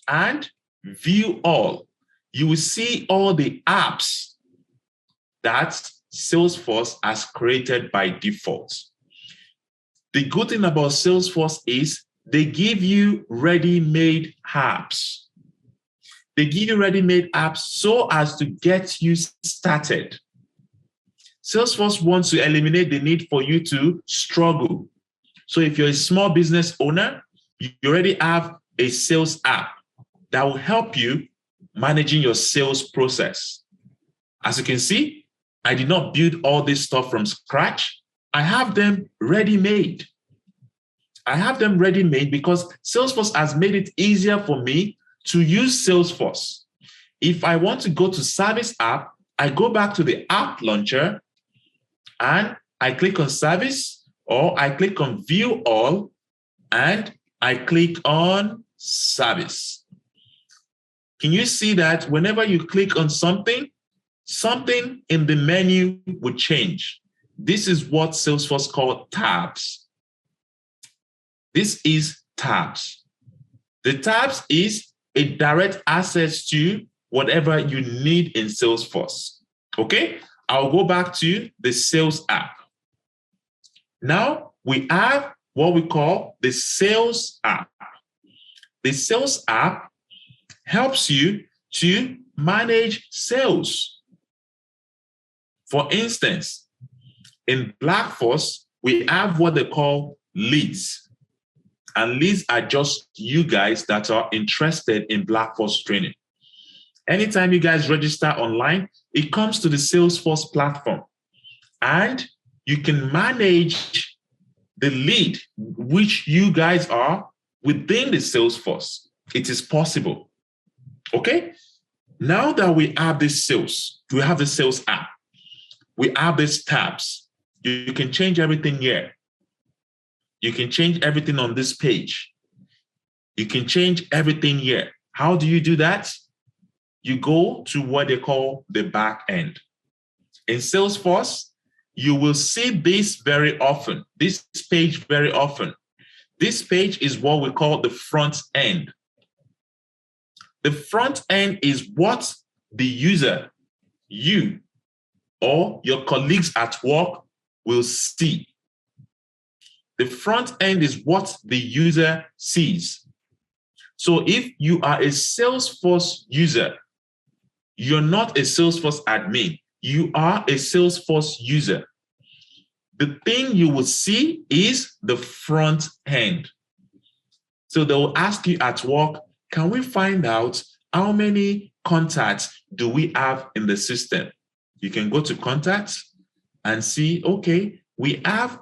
and view all. You will see all the apps that Salesforce has created by default. The good thing about Salesforce is they give you ready-made apps. They give you ready-made apps so as to get you started. Salesforce wants to eliminate the need for you to struggle. So if you're a small business owner, you already have a sales app that will help you managing your sales process. As you can see, I did not build all this stuff from scratch. I have them ready-made. I have them ready-made because Salesforce has made it easier for me to use Salesforce. If I want to go to Service app, I go back to the app launcher and I click on Service, or I click on View All, and I click on Service. Can you see that whenever you click on something, something in the menu would change? This is what Salesforce called tabs. This is tabs. The tabs is a direct access to whatever you need in Salesforce. Okay, I'll go back to the sales app. Now we have what we call the sales app. The sales app helps you to manage sales. For instance, in Blackforce, we have what they call leads. And leads are just you guys that are interested in Blackforce training. Anytime you guys register online, it comes to the Salesforce platform. And you can manage the lead, which you guys are within the Salesforce. It is possible. Okay? Now that we have this sales, we have the sales app, we have these tabs. You can change everything here. You can change everything on this page. You can change everything here. How do you do that? You go to what they call the back end. In Salesforce, you will see this very often, this page very often. This page is what we call the front end. The front end is what the user, you, or your colleagues at work will see. The front end is what the user sees. So if you are a Salesforce user, you're not a Salesforce admin, you are a Salesforce user. The thing you will see is the front end. So they will ask you at work, can we find out how many contacts do we have in the system? You can go to contacts and see, okay, we have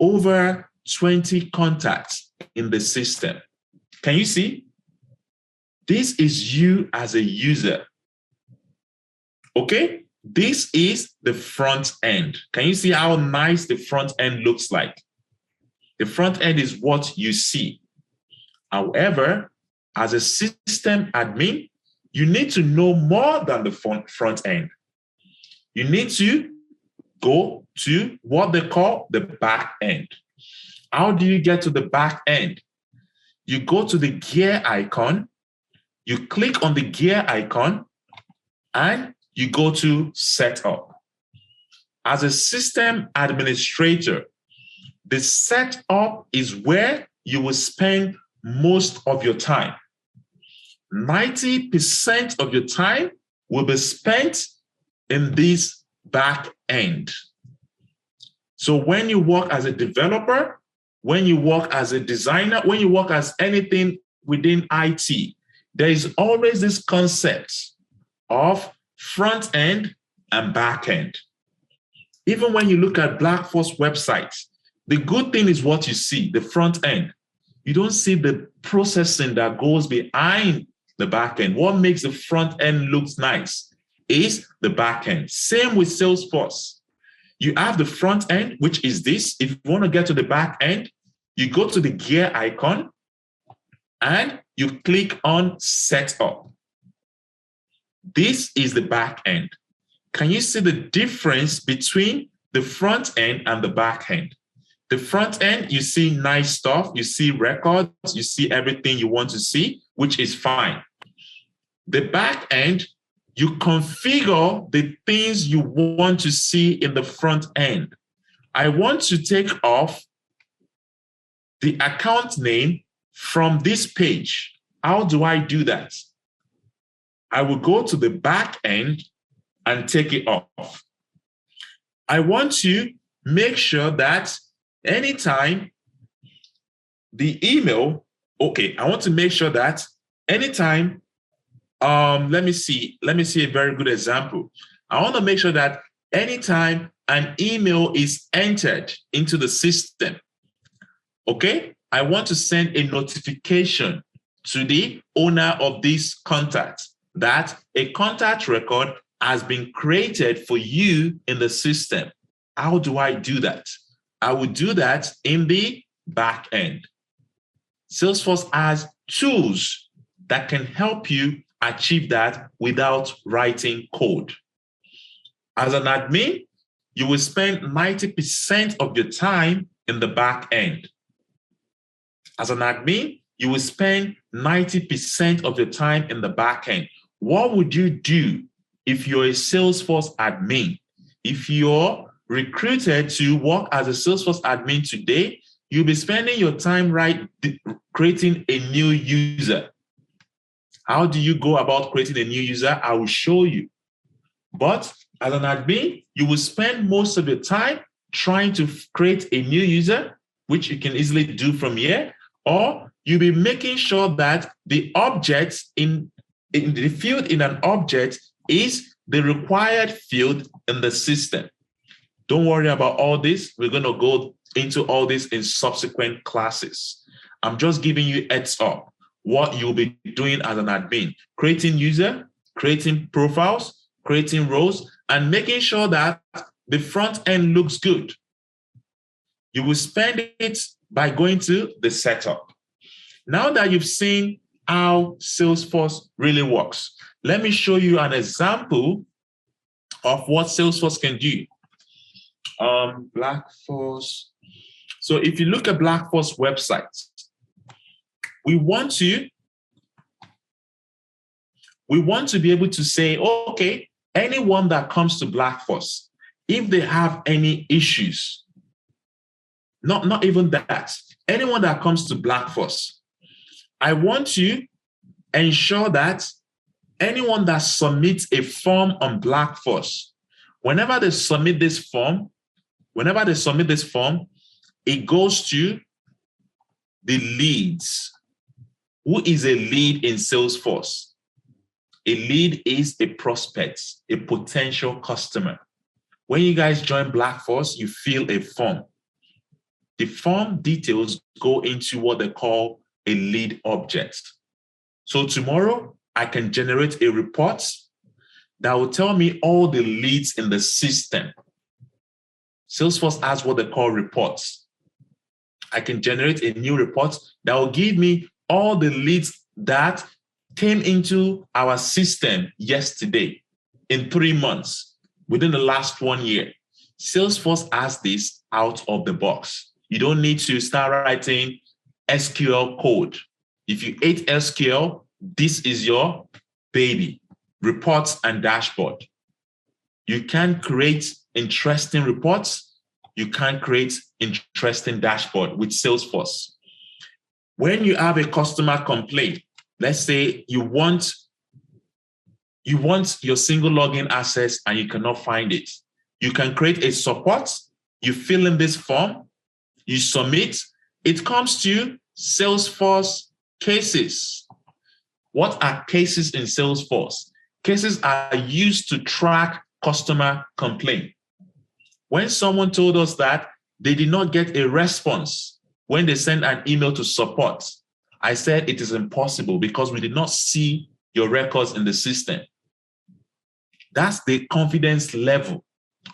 over 20 contacts in the system. Can you see? This is you as a user. Okay? This is the front end. Can you see how nice the front end looks like? The front end is what you see. However, as a system admin, you need to know more than the front end. You need to go to what they call the back end. How do you get to the back end? You go to the gear icon, you click on the gear icon, and you go to setup. As a system administrator, the setup is where you will spend most of your time. 90% of your time will be spent in this back end. So when you work as a developer, when you work as a designer, when you work as anything within IT, there is always this concept of front end and back end. Even when you look at Blackforce websites, the good thing is what you see, the front end. You don't see the processing that goes behind the back end. What makes the front end look nice is the back end. Same with Salesforce. You have the front end, which is this. If you want to get to the back end, you go to the gear icon and you click on setup. This is the back end. Can you see the difference between the front end and the back end. The front end, you see nice stuff, you see records, you see everything you want to see, which is fine. The back end, you configure the things you want to see in the front end. I want to take off the account name from this page. How do I do that? I will go to the back end and take it off. I want to make sure that anytime the email, I want to make sure that anytime, let me see a very good example. I want to make sure that anytime an email is entered into the system, I want to send a notification to the owner of this contact that a contact record has been created for you in the system. How do I do that? I will do that in the back end. Salesforce has tools that can help you achieve that without writing code. As an admin, you will spend 90% of your time in the back end. As an admin, you will spend 90% of your time in the back end. What would you do if you're a Salesforce admin? If you're recruited to work as a Salesforce admin today, you'll be spending your time creating a new user. How do you go about creating a new user? I will show you. But as an admin, you will spend most of your time trying to create a new user, which you can easily do from here, or you'll be making sure that the object in the field in an object is the required field in the system. Don't worry about all this. We're going to go into all this in subsequent classes. I'm just giving you heads up what you'll be doing as an admin: creating user, creating profiles, creating roles, and making sure that the front end looks good. You will spend it by going to the setup. Now that you've seen how Salesforce really works, let me show you an example of what Salesforce can do. Blackforce. So if you look at Blackforce website, we want to be able to say, okay, anyone that comes to Blackforce, if they have any issues, not even that, anyone that comes to Blackforce, I want to ensure that anyone that submits a form on Blackforce, whenever they submit this form, it goes to the leads. Who is a lead in Salesforce? A lead is a prospect, a potential customer. When you guys join Blackforce, you fill a form. The form details go into what they call a lead object. So tomorrow, I can generate a report that will tell me all the leads in the system. Salesforce has what they call reports. I can generate a new report that will give me all the leads that came into our system yesterday in 3 months, within the last 1 year. Salesforce has this out of the box. You don't need to start writing SQL code. If you hate SQL, this is your baby: reports and dashboard. You can create interesting reports. You can create interesting dashboard with Salesforce. When you have a customer complaint, let's say you want your single login access and you cannot find it. You can create a support. You fill in this form. You submit. It comes to Salesforce cases. What are cases in Salesforce? Cases are used to track customer complaint. When someone told us that they did not get a response when they sent an email to support, I said it is impossible because we did not see your records in the system. That's the confidence level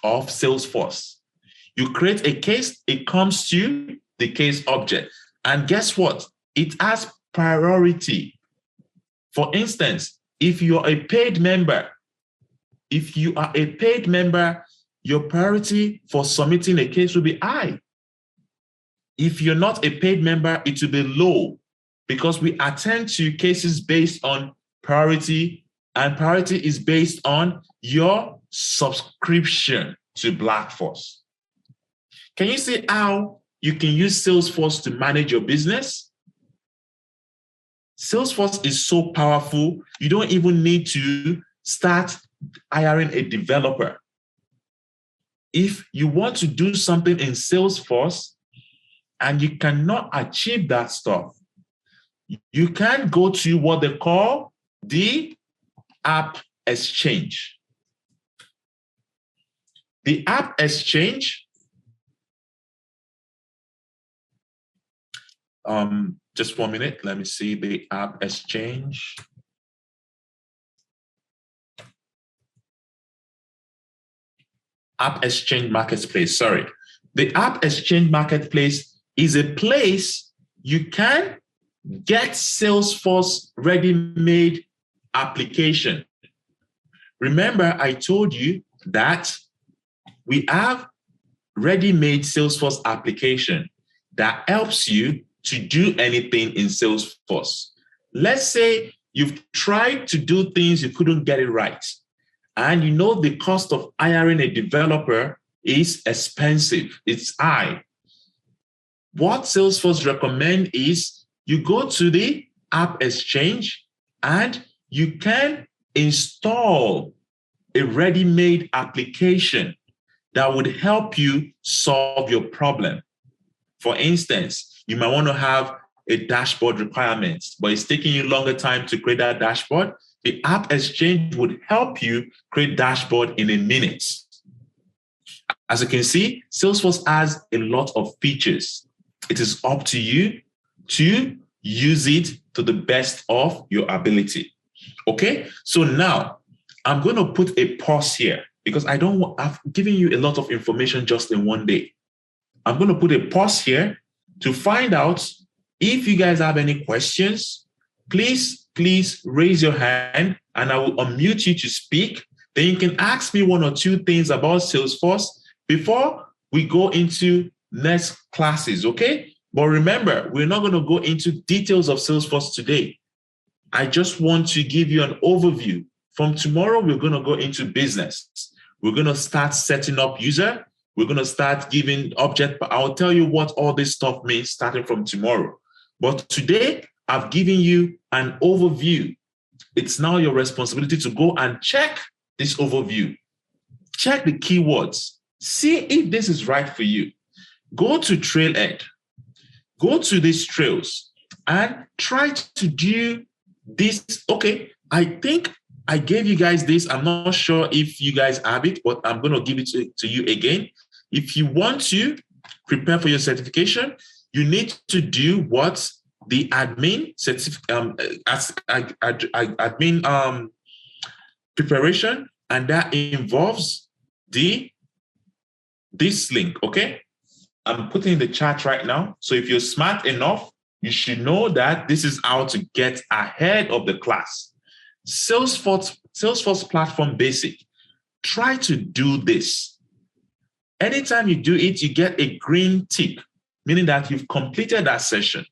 of Salesforce. You create a case, it comes to the case object. And guess what? It has priority. For instance, if you are a paid member your priority for submitting a case will be high. If you're not a paid member, it will be low, because we attend to cases based on priority, and priority is based on your subscription to Blackforce. Can you see how you can use Salesforce to manage your business? Salesforce is so powerful, you don't even need to start hiring a developer. If you want to do something in Salesforce and you cannot achieve that stuff, you can go to what they call the App Exchange. The App Exchange, just 1 minute, let me see the App Exchange. App Exchange Marketplace, sorry. The App Exchange Marketplace is a place you can get Salesforce ready-made application. Remember, I told you that we have ready-made Salesforce application that helps you to do anything in Salesforce. Let's say you've tried to do things, you couldn't get it right, and you know the cost of hiring a developer is expensive, it's high. What Salesforce recommend is you go to the App Exchange and you can install a ready-made application that would help you solve your problem. For instance, you might want to have a dashboard requirement, but it's taking you longer time to create that dashboard. The App Exchange would help you create dashboard in a minute. As you can see, Salesforce has a lot of features. It is up to you to use it to the best of your ability. Okay, so now I'm going to put a pause here because I've given you a lot of information just in one day. I'm going to put a pause here to find out if you guys have any questions. Please raise your hand and I will unmute you to speak. Then you can ask me one or two things about Salesforce before we go into next classes, okay? But remember, we're not going to go into details of Salesforce today. I just want to give you an overview. From tomorrow, we're going to go into business. We're going to start setting up user. We're going to start giving object. I'll tell you what all this stuff means starting from tomorrow. But today, I've given you an overview. It's now your responsibility to go and check this overview. Check the keywords. See if this is right for you. Go to Trailhead. Go to these trails and try to do this. Okay, I think I gave you guys this. I'm not sure if you guys have it, but I'm going to give it to you again. If you want to prepare for your certification, you need to do what the admin preparation, and that involves this link. Okay, I'm putting in the chat right now. So if you're smart enough, you should know that this is how to get ahead of the class. Salesforce Platform Basic. Try to do this. Anytime you do it, you get a green tick, meaning that you've completed that session.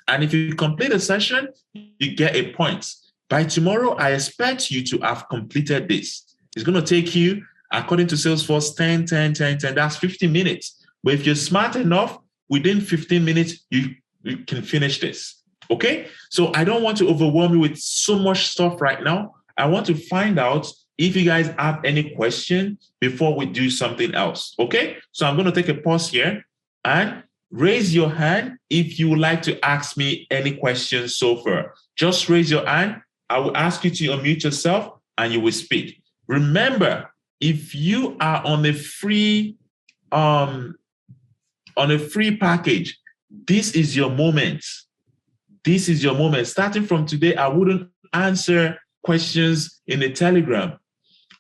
And if you complete a session, you get a point. By tomorrow, I expect you to have completed this. It's going to take you, according to Salesforce, 10. That's 50 minutes. But if you're smart enough, within 15 minutes, you can finish this. Okay? So I don't want to overwhelm you with so much stuff right now. I want to find out if you guys have any question before we do something else. Okay? So I'm going to take a pause here and raise your hand if you would like to ask me any questions so far. Just raise your hand. I will ask you to unmute yourself and you will speak. Remember, if you are on a free package, this is your moment. This is your moment. Starting from today, I wouldn't answer questions in a Telegram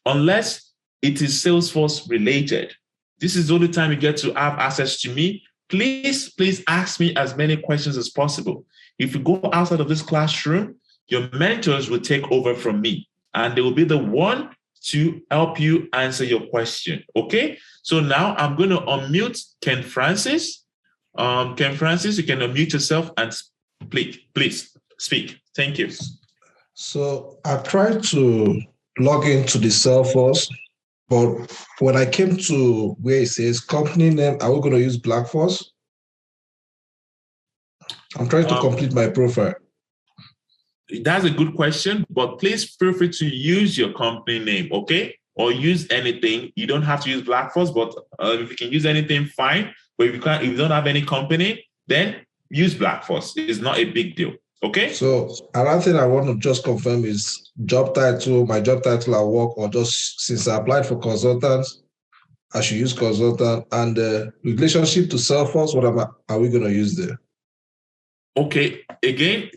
unless it is Salesforce related. This is the only time you get to have access to me. Please ask me as many questions as possible. If you go outside of this classroom, your mentors will take over from me and they will be the one to help you answer your question. Okay. So now I'm going to unmute Ken Francis. Ken Francis, you can unmute yourself and please speak. Thank you. So I tried to log into the Salesforce, but when I came to where it says company name, are we going to use Blackforce? I'm trying to complete my profile. That's a good question, but please feel free to use your company name, okay? Or use anything. You don't have to use Blackforce, but if you can use anything, fine. But if you don't have any company, then use Blackforce. It's not a big deal, okay? So another thing I want to just confirm is job title, my job title at work, or just since I applied for consultants, I should use consultant. And relationship to Salesforce, what are we going to use there? Okay, again,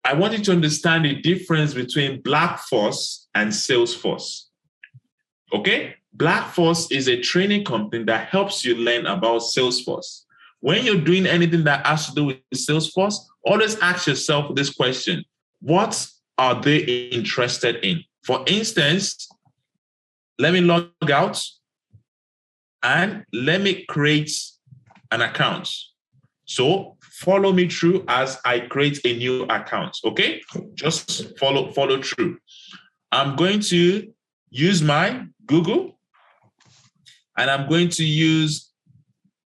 I want you to understand the difference between Blackforce and Salesforce. Okay? Blackforce is a training company that helps you learn about Salesforce. When you're doing anything that has to do with Salesforce, always ask yourself this question: what are they interested in? For instance, let me log out and let me create an account. So follow me through as I create a new account, okay? Just follow through. I'm going to use my Google and I'm going to use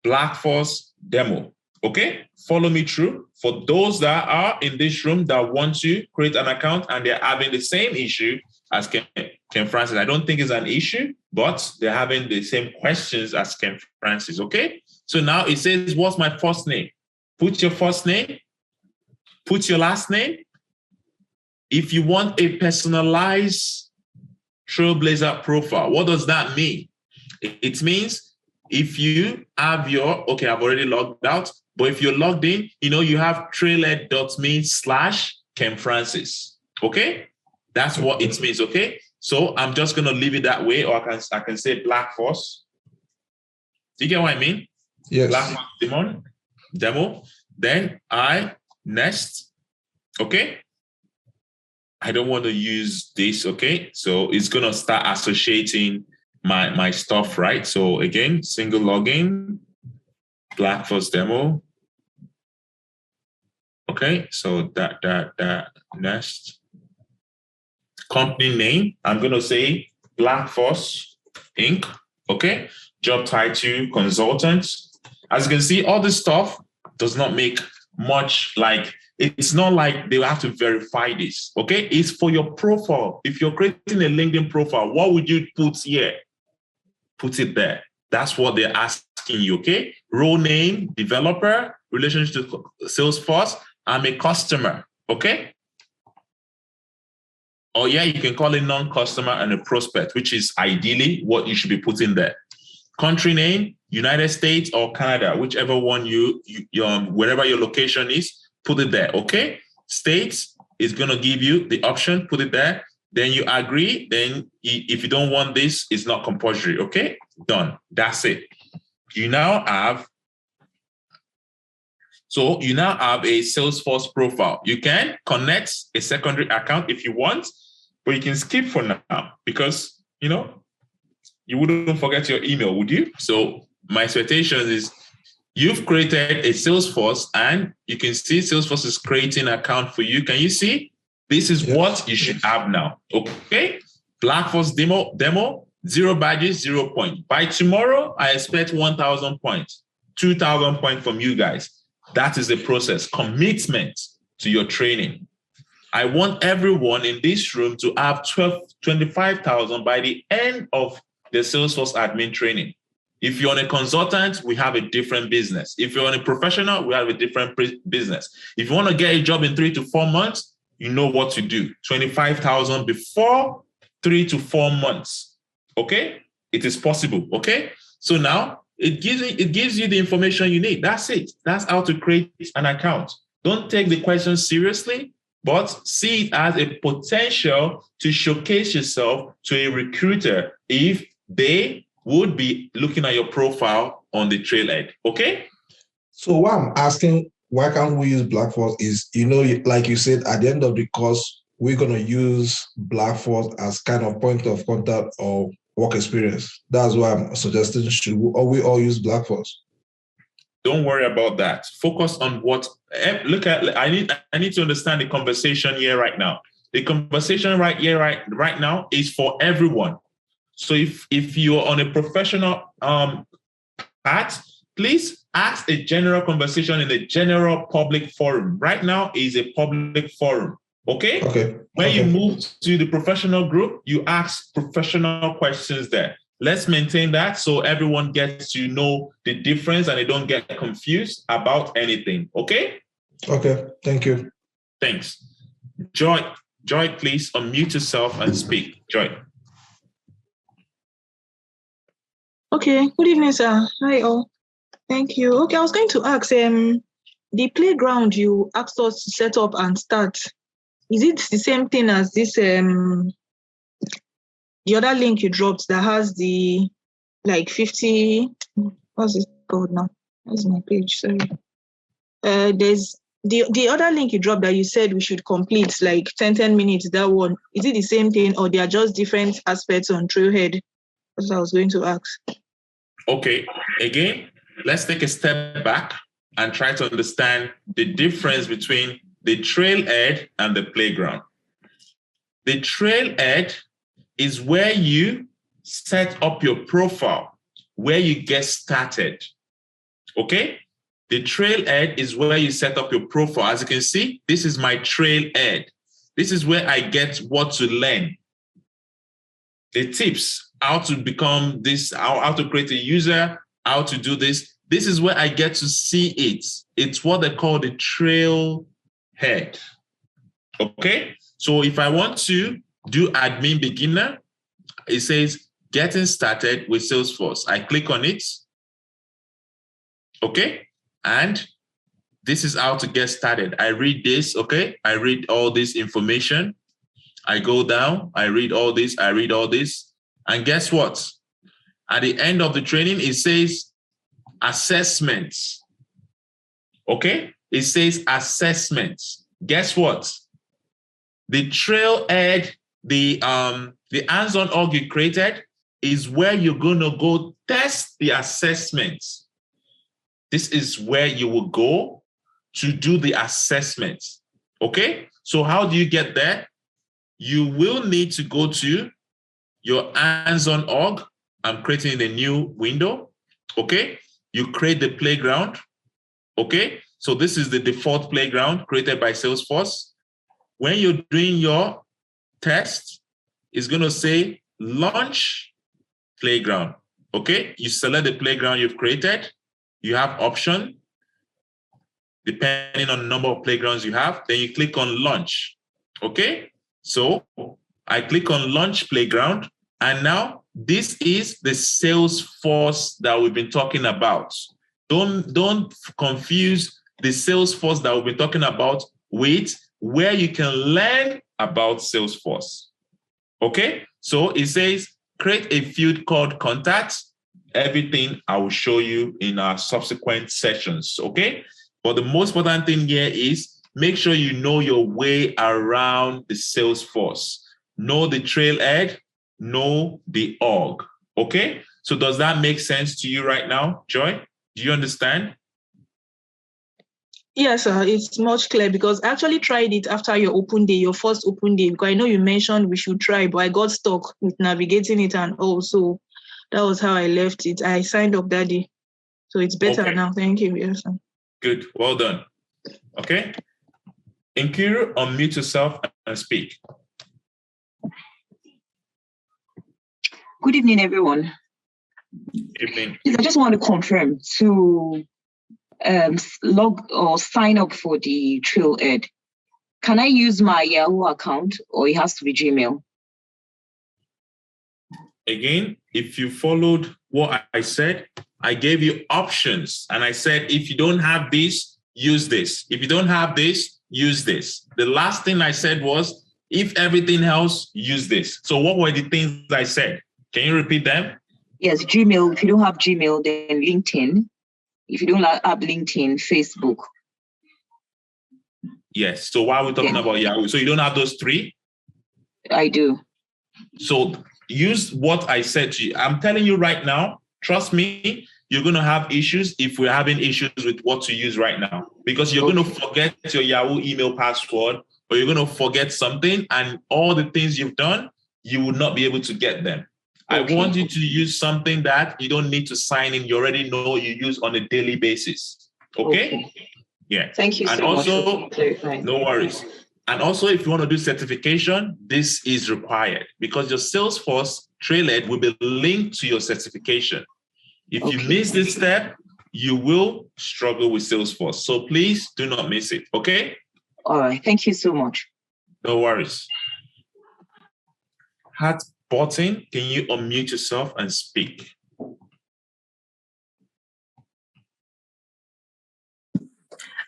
Blackforce demo, okay? Follow me through. For those that are in this room that want to create an account and they're having the same issue as Ken Francis, I don't think it's an issue, but they're having the same questions as Ken Francis, okay? So now it says, what's my first name? Put your first name, put your last name. If you want a personalized Trailblazer profile, what does that mean? It means if you have okay, I've already logged out, but if you're logged in, you have trailhead.me/Ken Francis. Okay? That's what it means, okay? So I'm just going to leave it that way, or I can say Blackforce. Do you get what I mean? Yes. Blackforce demo. Then next, okay? I don't want to use this, okay? So it's going to start associating my stuff, right? So again, single login, Blackforce demo. Okay, so that next. Company name, I'm going to say Blackforce Inc., okay? Job title, consultant. As you can see, all this stuff does not make much, it's not like they have to verify this, okay? It's for your profile. If you're creating a LinkedIn profile, what would you put here? Put it there. That's what they're asking you, okay? Role name, developer, relationship to Salesforce, I'm a customer, okay? Or yeah, you can call it non-customer and a prospect, which is ideally what you should be putting there. Country name, United States or Canada, whichever one wherever your location is, put it there, okay? States is going to give you the option, put it there. Then you agree. Then if you don't want this, it's not compulsory, okay? Done. That's it. You now have a Salesforce profile. You can connect a secondary account if you want, but you can skip for now because, you wouldn't forget your email, would you? So my expectation is you've created a Salesforce and you can see Salesforce is creating an account for you. Can you see? This is what you should have now, okay? Blackforce demo, 0 badges, 0 points. By tomorrow, I expect 1,000 points, 2,000 points from you guys. That is the process, commitment to your training. I want everyone in this room to have 25,000 by the end of the Salesforce admin training. If you're a consultant, we have a different business. If you're a professional, we have a different business. If you want to get a job in 3 to 4 months, you know what to do. 25,000 before 3 to 4 months. Okay? It is possible. Okay? So now it gives you the information you need. That's it. That's how to create an account. Don't take the question seriously, but see it as a potential to showcase yourself to a recruiter if they would be looking at your profile on the Trailhead. Okay? So what I'm asking, why can't we use Blackforce is, like you said, at the end of the course, we're going to use Blackforce as kind of point of contact or work experience. That's why I'm suggesting we all use Blackforce. Don't worry about that. Focus on what. Look at. I need to understand the conversation here right now. The conversation right now is for everyone. So if you're on a professional path, please ask a general conversation in a general public forum. Right now is a public forum. Okay? Okay. When you move to the professional group, you ask professional questions there. Let's maintain that so everyone gets to know the difference and they don't get confused about anything. Okay? Okay. Thank you. Thanks. Joy, please unmute yourself and speak. Joy. Okay. Good evening, sir. Hi, all. Thank you. Okay, I was going to ask, the playground you asked us to set up and start, is it the same thing as this, the other link you dropped that has the, like, 50, what's it called now? That's my page, sorry. There's the other link you dropped that you said we should complete, like 10 minutes, that one. Is it the same thing or they are just different aspects on Trailhead? That's what I was going to ask. Okay, again, let's take a step back and try to understand the difference between the Trailhead and the playground. The Trailhead is where you set up your profile, where you get started. Okay? The Trailhead is where you set up your profile. As you can see, this is my Trailhead. This is where I get what to learn. The tips, how to become this, how to create a user, how to do this. This is where I get to see it. It's what they call the Trailhead. Okay? So if I want to do admin beginner, it says getting started with Salesforce. I click on it. Okay? And this is how to get started. I read this, okay? I read all this information. I go down, I read all this, And guess what? At the end of the training, it says assessments. Okay? It says assessments. Guess what? The Trailhead, the hands-on org you created is where you're going to go test the assessments. This is where you will go to do the assessments. Okay? So how do you get there? You will need to go to your hands-on org. I'm creating a new window. Okay? You create the playground. Okay? So this is the default playground created by Salesforce. When you're doing your test, it's going to say launch playground. Okay? You select the playground you've created. You have option, depending on the number of playgrounds you have. Then you click on launch. Okay? So I click on launch playground. And now this is the Salesforce that we've been talking about. Don't confuse the Salesforce that we've been talking about with where you can learn about Salesforce. Okay? So it says create a field called contacts. Everything I will show you in our subsequent sessions. Okay? But the most important thing here is make sure you know your way around the Salesforce. Know the Trailhead, know the org. Okay? So does that make sense to you right now, Joy? Do you understand? Yes, it's much clearer because I actually tried it after your open day, your first open day, because I know you mentioned we should try, but I got stuck with navigating it and also that was how I left it. I signed up that day. So it's better now. Thank you. Yes, sir. Good. Well done. Okay. Nkiru, unmute yourself and speak. Good evening, everyone. Good evening. I just want to confirm to log or sign up for the Trailhead. Can I use my Yahoo account or it has to be Gmail? Again, if you followed what I said, I gave you options and I said, if you don't have this, use this. If you don't have this, use this. The last thing I said was, if everything else, use this. So what were the things I said? Can you repeat them? Yes, Gmail. If you don't have Gmail, then LinkedIn. If you don't have LinkedIn, Facebook. Yes. So why are we talking about Yahoo? So you don't have those three? I do. So use what I said to you. I'm telling you right now, trust me, you're going to have issues if we're having issues with what to use right now, because you're going to forget your Yahoo email password, or you're going to forget something, and all the things you've done, you will not be able to get them. I want you to use something that you don't need to sign in. You already know you use on a daily basis. Okay? Yeah. Thank you so much for clarifying. No worries. And also, if you want to do certification, this is required because your Salesforce Trailhead will be linked to your certification. If you miss this step, you will struggle with Salesforce. So please do not miss it. Okay? All right. Thank you so much. No worries. Hat Button, can you unmute yourself and speak?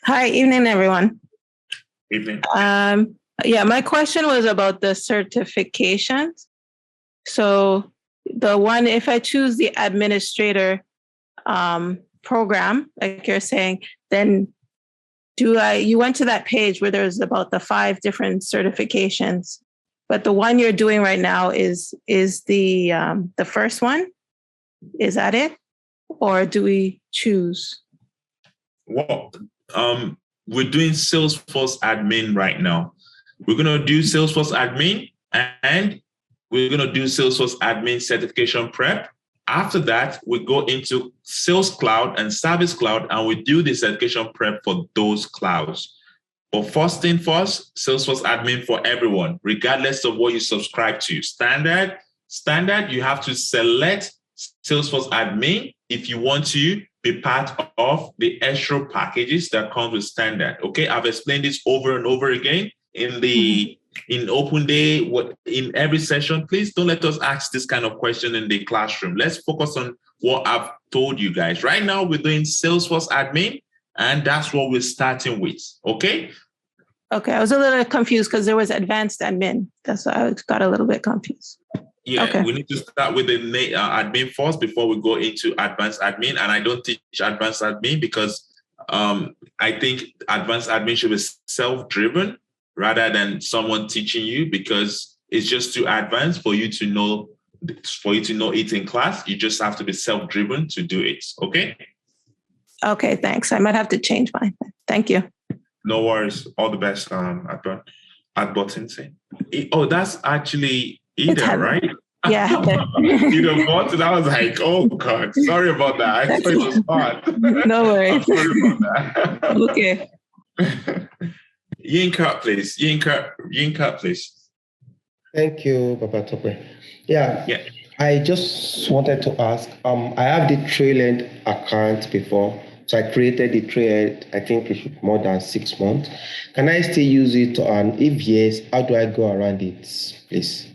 Hi, evening, everyone. Evening. My question was about the certifications. So the one, if I choose the administrator program, like you're saying, then you went to that page where there's about the 5 different certifications, but the one you're doing right now is the first one? Is that it? Or do we choose? Well, we're doing Salesforce admin right now. We're going to do Salesforce admin, and we're going to do Salesforce admin certification prep. After that, we go into Sales Cloud and Service Cloud, and we do the certification prep for those clouds. But first thing first, Salesforce admin for everyone, regardless of what you subscribe to. Standard, you have to select Salesforce admin if you want to be part of the extra packages that come with standard. Okay, I've explained this over and over again in open day, in every session. Please don't let us ask this kind of question in the classroom. Let's focus on what I've told you guys. Right now, we're doing Salesforce admin, and that's what we're starting with. Okay. Okay, I was a little confused because there was advanced admin. That's why I got a little bit confused. Yeah, okay. We need to start with the admin first before we go into advanced admin. And I don't teach advanced admin because I think advanced admin should be self-driven rather than someone teaching you, because it's just too advanced for you to know. For you to know it in class, you just have to be self-driven to do it. Okay. Okay, thanks. I might have to change mine. Thank you. No worries. All the best. At button. Oh, that's actually Ida, right? Yeah. Ida Button. I was like, oh God, sorry about that. I thought it was hard. No worries. I'm sorry about that. Okay. Yinka, please. Yinka, please. Thank you, Babatope. Yeah. I just wanted to ask. I have the Trailhead account before. So I created the Trailhead, I think it should be more than 6 months. Can I still use it? And if yes, how do I go around it, please?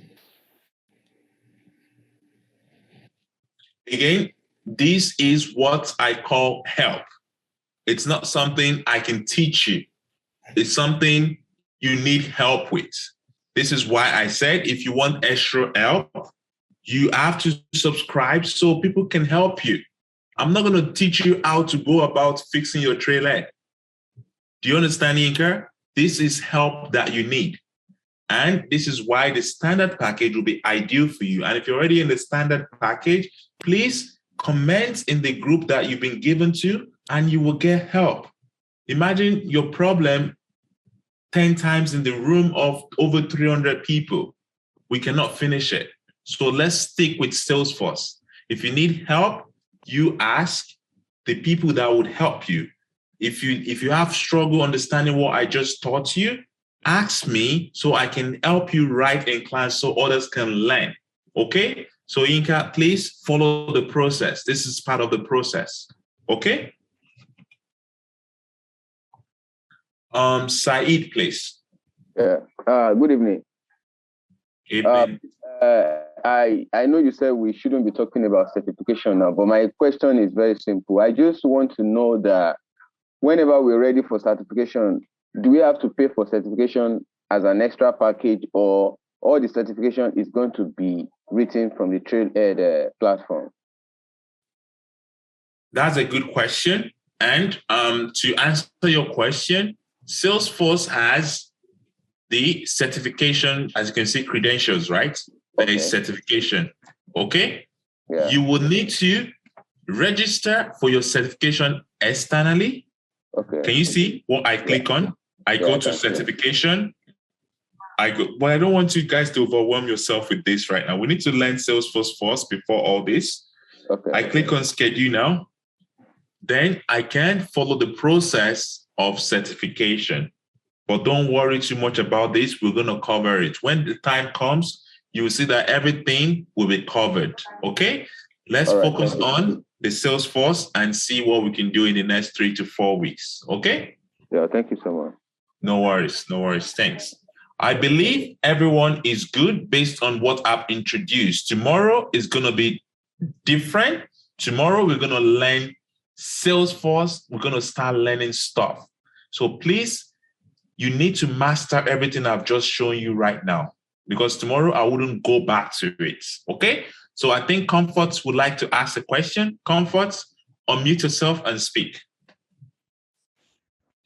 Again, this is what I call help. It's not something I can teach you. It's something you need help with. This is why I said if you want extra help, you have to subscribe so people can help you. I'm not going to teach you how to go about fixing your Trailhead. Do you understand, Yinka? This is help that you need. And this is why the standard package will be ideal for you. And if you're already in the standard package, please comment in the group that you've been given to, and you will get help. Imagine your problem 10 times in the room of over 300 people. We cannot finish it. So let's stick with Salesforce. If you need help, you ask the people that would help you. If you have struggle understanding what I just taught you, ask me so I can help you right in class so others can learn. Okay? So Yinka, please follow the process. This is part of the process. Okay? Saeed, please. Good evening. Evening. I know you said we shouldn't be talking about certification now, but my question is very simple. I just want to know that whenever we're ready for certification, do we have to pay for certification as an extra package, or all the certification is going to be written from the Trailhead platform? That's a good question. And to answer your question, Salesforce has the certification, as you can see, credentials, right? There is certification. Okay? Yeah. You will need to register for your certification externally. Okay. Can you see what I click on? I go to certification. But I don't want you guys to overwhelm yourself with this right now. We need to learn Salesforce first before all this. Okay. I click on schedule now. Then I can follow the process of certification. But don't worry too much about this. We're going to cover it. When the time comes, you will see that everything will be covered. Okay? Let's focus on the Salesforce and see what we can do in the next 3 to 4 weeks. Okay? Yeah, thank you so much. No worries. No worries. Thanks. I believe everyone is good based on what I've introduced. Tomorrow is going to be different. Tomorrow, we're going to learn Salesforce. We're going to start learning stuff. So please, you need to master everything I've just shown you right now, because tomorrow I wouldn't go back to it. Okay? So I think Comforts would like to ask a question. Comforts, unmute yourself and speak.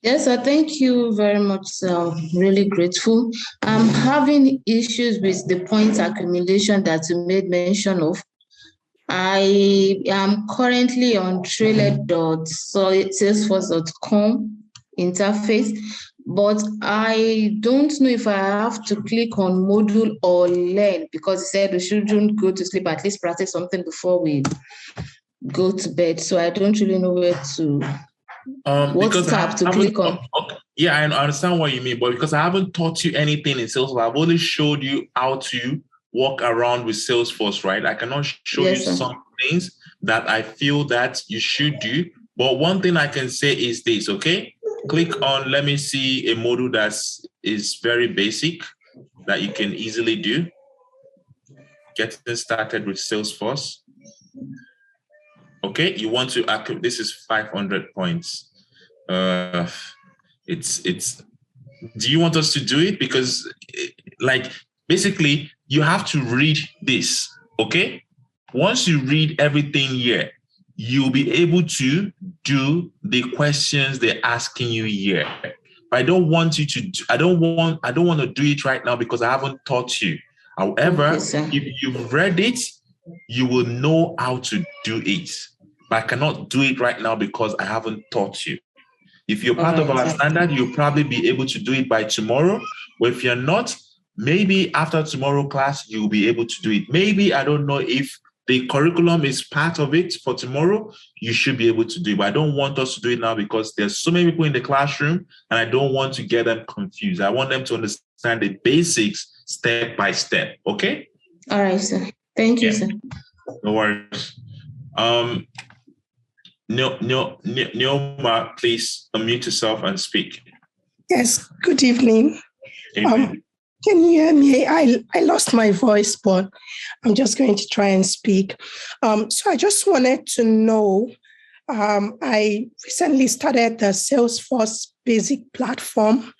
Yes, sir. Thank you very much, sir. Really grateful. I'm having issues with the points accumulation that you made mention of. I am currently on Trailhead.salesforce.com interface, but I don't know if I have to click on module or learn, because it said we shouldn't go to sleep, at least practice something before we go to bed. So I don't really know where to. What tab to click on? Okay. Yeah, I understand what you mean, but because I haven't taught you anything in Salesforce, I've only showed you how to walk around with Salesforce, right? I cannot show you some things that I feel that you should do. But one thing I can say is this, okay? Click on, let me see a module that is very basic that you can easily do. Getting started with Salesforce. Okay, you want to activate, this is 500 points. Do you want us to do it? Because basically you have to read this, okay? Once you read everything here, you'll be able to do the questions they're asking you here. But I don't want you to, I don't want to do it right now because I haven't taught you. However, if you've read it, you will know how to do it. But I cannot do it right now because I haven't taught you. If you're part of our standard, you'll probably be able to do it by tomorrow. Or if you're not, maybe after tomorrow class, you'll be able to do it. Maybe, I don't know if the curriculum is part of it for tomorrow, you should be able to do it. But I don't want us to do it now because there's so many people in the classroom and I don't want to get them confused. I want them to understand the basics step by step. Okay? All right, sir. Thank you, sir. No worries. Neoma, please unmute yourself and speak. Yes, good evening. Can you hear me? I lost my voice, but I'm just going to try and speak. So I just wanted to know, I recently started the Salesforce basic platform.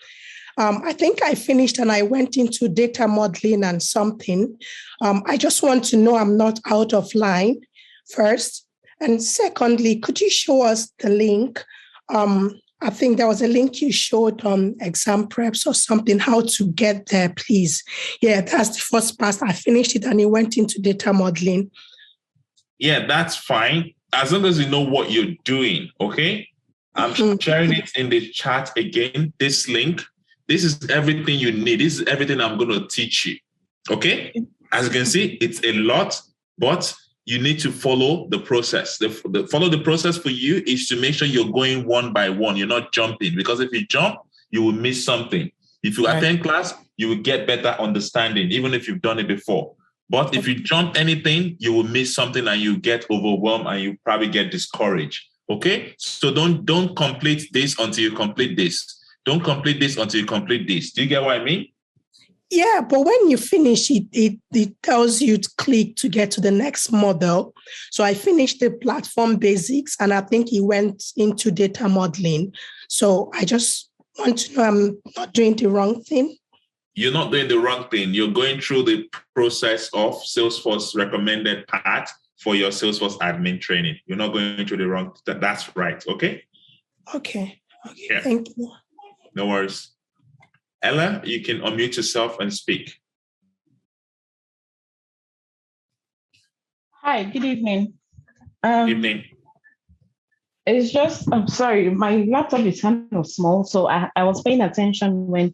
I think I finished and I went into data modeling and something. I just want to know I'm not out of line first. And secondly, could you show us the link? I think there was a link you showed on exam preps or something, how to get there, please. Yeah, that's the first part. I finished it and it went into data modeling. Yeah, that's fine. As long as you know what you're doing, okay? I'm sharing it in the chat again, this link. This is everything you need. This is everything I'm going to teach you, okay? As you can see, it's a lot, but you need to follow the process. Follow the process for you is to make sure you're going one by one. You're not jumping, because if you jump, you will miss something. If you attend class, you will get better understanding, even if you've done it before. But if you jump anything, you will miss something and you get overwhelmed and you probably get discouraged. Okay? So don't complete this until you complete this. Don't complete this until you complete this. Do you get what I mean? Yeah, but when you finish it, it tells you to click to get to the next model. So I finished the platform basics and I think it went into data modeling. So I just want to know I'm not doing the wrong thing. You're not doing the wrong thing. You're going through the process of Salesforce recommended path for your Salesforce admin training. You're not going through the wrong. That's right. Okay. Okay. Yeah. Thank you. No worries. Ella, you can unmute yourself and speak. Hi, good evening. Good evening. It's just, I'm sorry, my laptop is kind of small, so I was paying attention when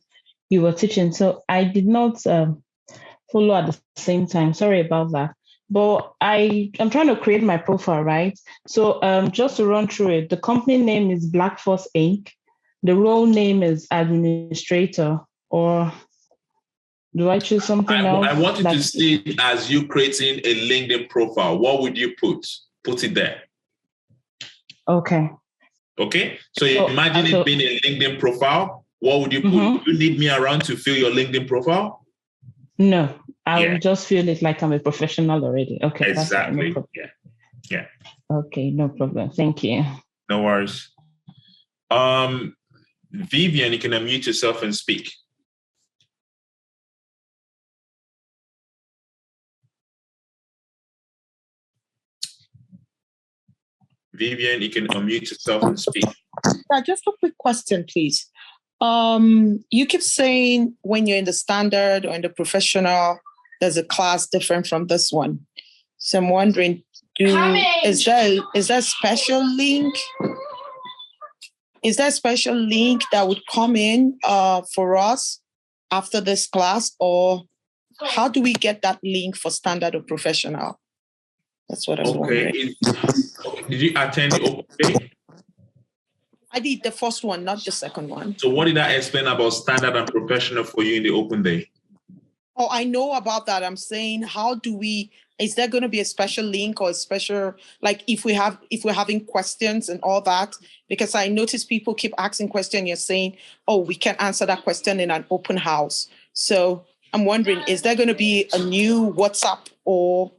you were teaching, so I did not follow at the same time. Sorry about that. But I'm trying to create my profile, right? So just to run through it, the company name is Black Force Inc. The role name is administrator, or do I choose something else? I want you to see it as you creating a LinkedIn profile. What would you put? Put it there. Okay. Okay. So imagine it being a LinkedIn profile. What would you put? Do you need me around to fill your LinkedIn profile? No, I will just feel it like I'm a professional already. Okay. Exactly. No yeah. Okay, no problem. Thank you. No worries. Vivian, you can unmute yourself and speak. Vivian, you can unmute yourself and speak. Just a quick question, please. You keep saying when you're in the standard or in the professional, there's a class different from this one. So I'm wondering, is there a special link? Is there a special link that would come in for us after this class, or how do we get that link for standard or professional? That's what I was wondering. Did you attend the open day? I did the first one, not the second one. So what did I explain about standard and professional for you in the open day? Oh, I know about that. I'm saying, is there going to be a special link or a special, like if we're having questions and all that? Because I notice people keep asking questions. You're saying, oh, we can't answer that question in an open house. So I'm wondering, is there going to be a new WhatsApp or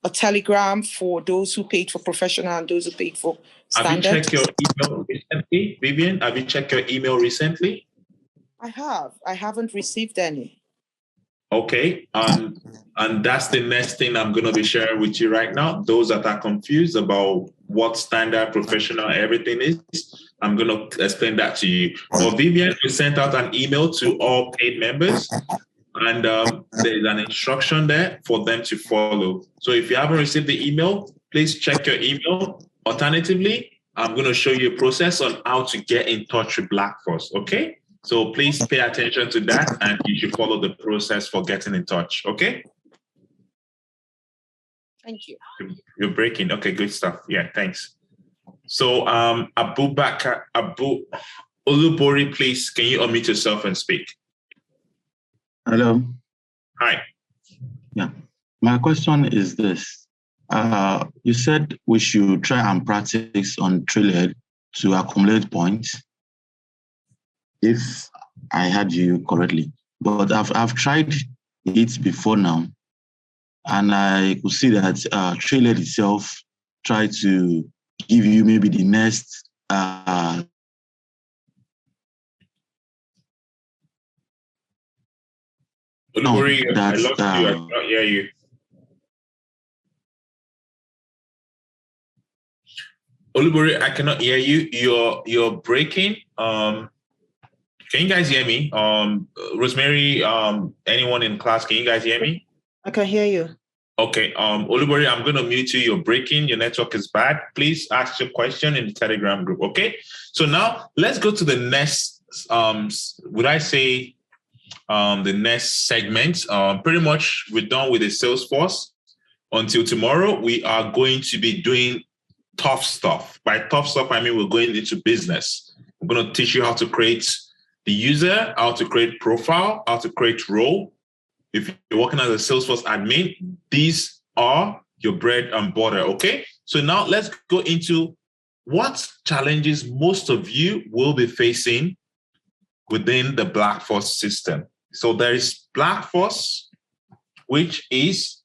a Telegram for those who paid for professional and those who paid for standard? Have you checked your email recently, Vivian? Have you checked your email recently? I have. I haven't received any. Okay, and that's the next thing I'm going to be sharing with you right now. Those that are confused about what standard, professional, everything is, I'm going to explain that to you. Now, Vivian, we sent out an email to all paid members, and there's an instruction there for them to follow. So if you haven't received the email, please check your email. Alternatively, I'm going to show you a process on how to get in touch with Black Force, okay? So please pay attention to that, and you should follow the process for getting in touch, okay? Thank you. You're breaking. Okay, good stuff. Yeah, thanks. So Olubori, please, can you unmute yourself and speak? Hello. Hi. Yeah. My question is this. You said we should try and practice on Trailhead to accumulate points, if I heard you correctly. But I've tried it before now, and I could see that Trailhead itself tried to give you maybe the next Olubori, I lost you. I cannot hear you. Olubori, I cannot hear you. You're breaking. Can you guys hear me? Rosemary, anyone in class, can you guys hear me? I can hear you. Okay. Olubori, I'm going to mute you. You're breaking. Your network is bad. Please ask your question in the Telegram group. Okay. So now let's go to the next. The next segment? Pretty much we're done with the Salesforce. Until tomorrow, we are going to be doing tough stuff. By tough stuff, I mean we're going into business. I'm going to teach you how to create the user, how to create profile, how to create role. If you're working as a Salesforce admin, these are your bread and butter, okay? So now let's go into what challenges most of you will be facing within the Black Force system. So there is Black Force, which is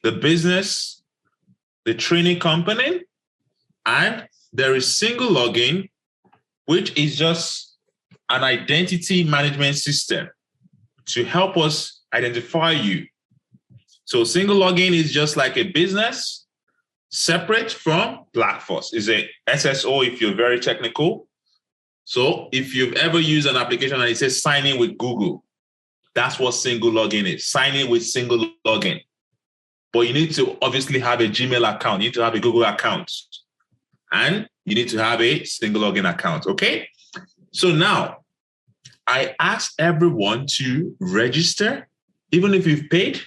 the business, the training company, and there is single login, which is just an identity management system to help us identify you. So single login is just like a business separate from Black Force. It's a SSO if you're very technical. So if you've ever used an application and it says sign in with Google, that's what single login is. Sign in with single login. But you need to obviously have a Gmail account. You need to have a Google account. And you need to have a single login account, okay? So now, I ask everyone to register, even if you've paid,